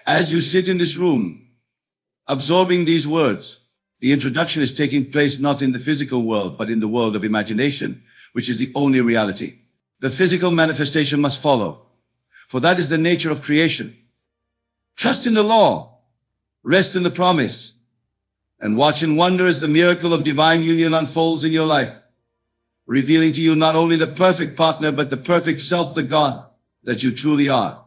As you sit in this room, absorbing these words, the introduction is taking place not in the physical world, but in the world of imagination, which is the only reality. The physical manifestation must follow, for that is the nature of creation. Trust in the law, rest in the promise, and watch and wonder as the miracle of divine union unfolds in your life, revealing to you not only the perfect partner, but the perfect self, the God that you truly are.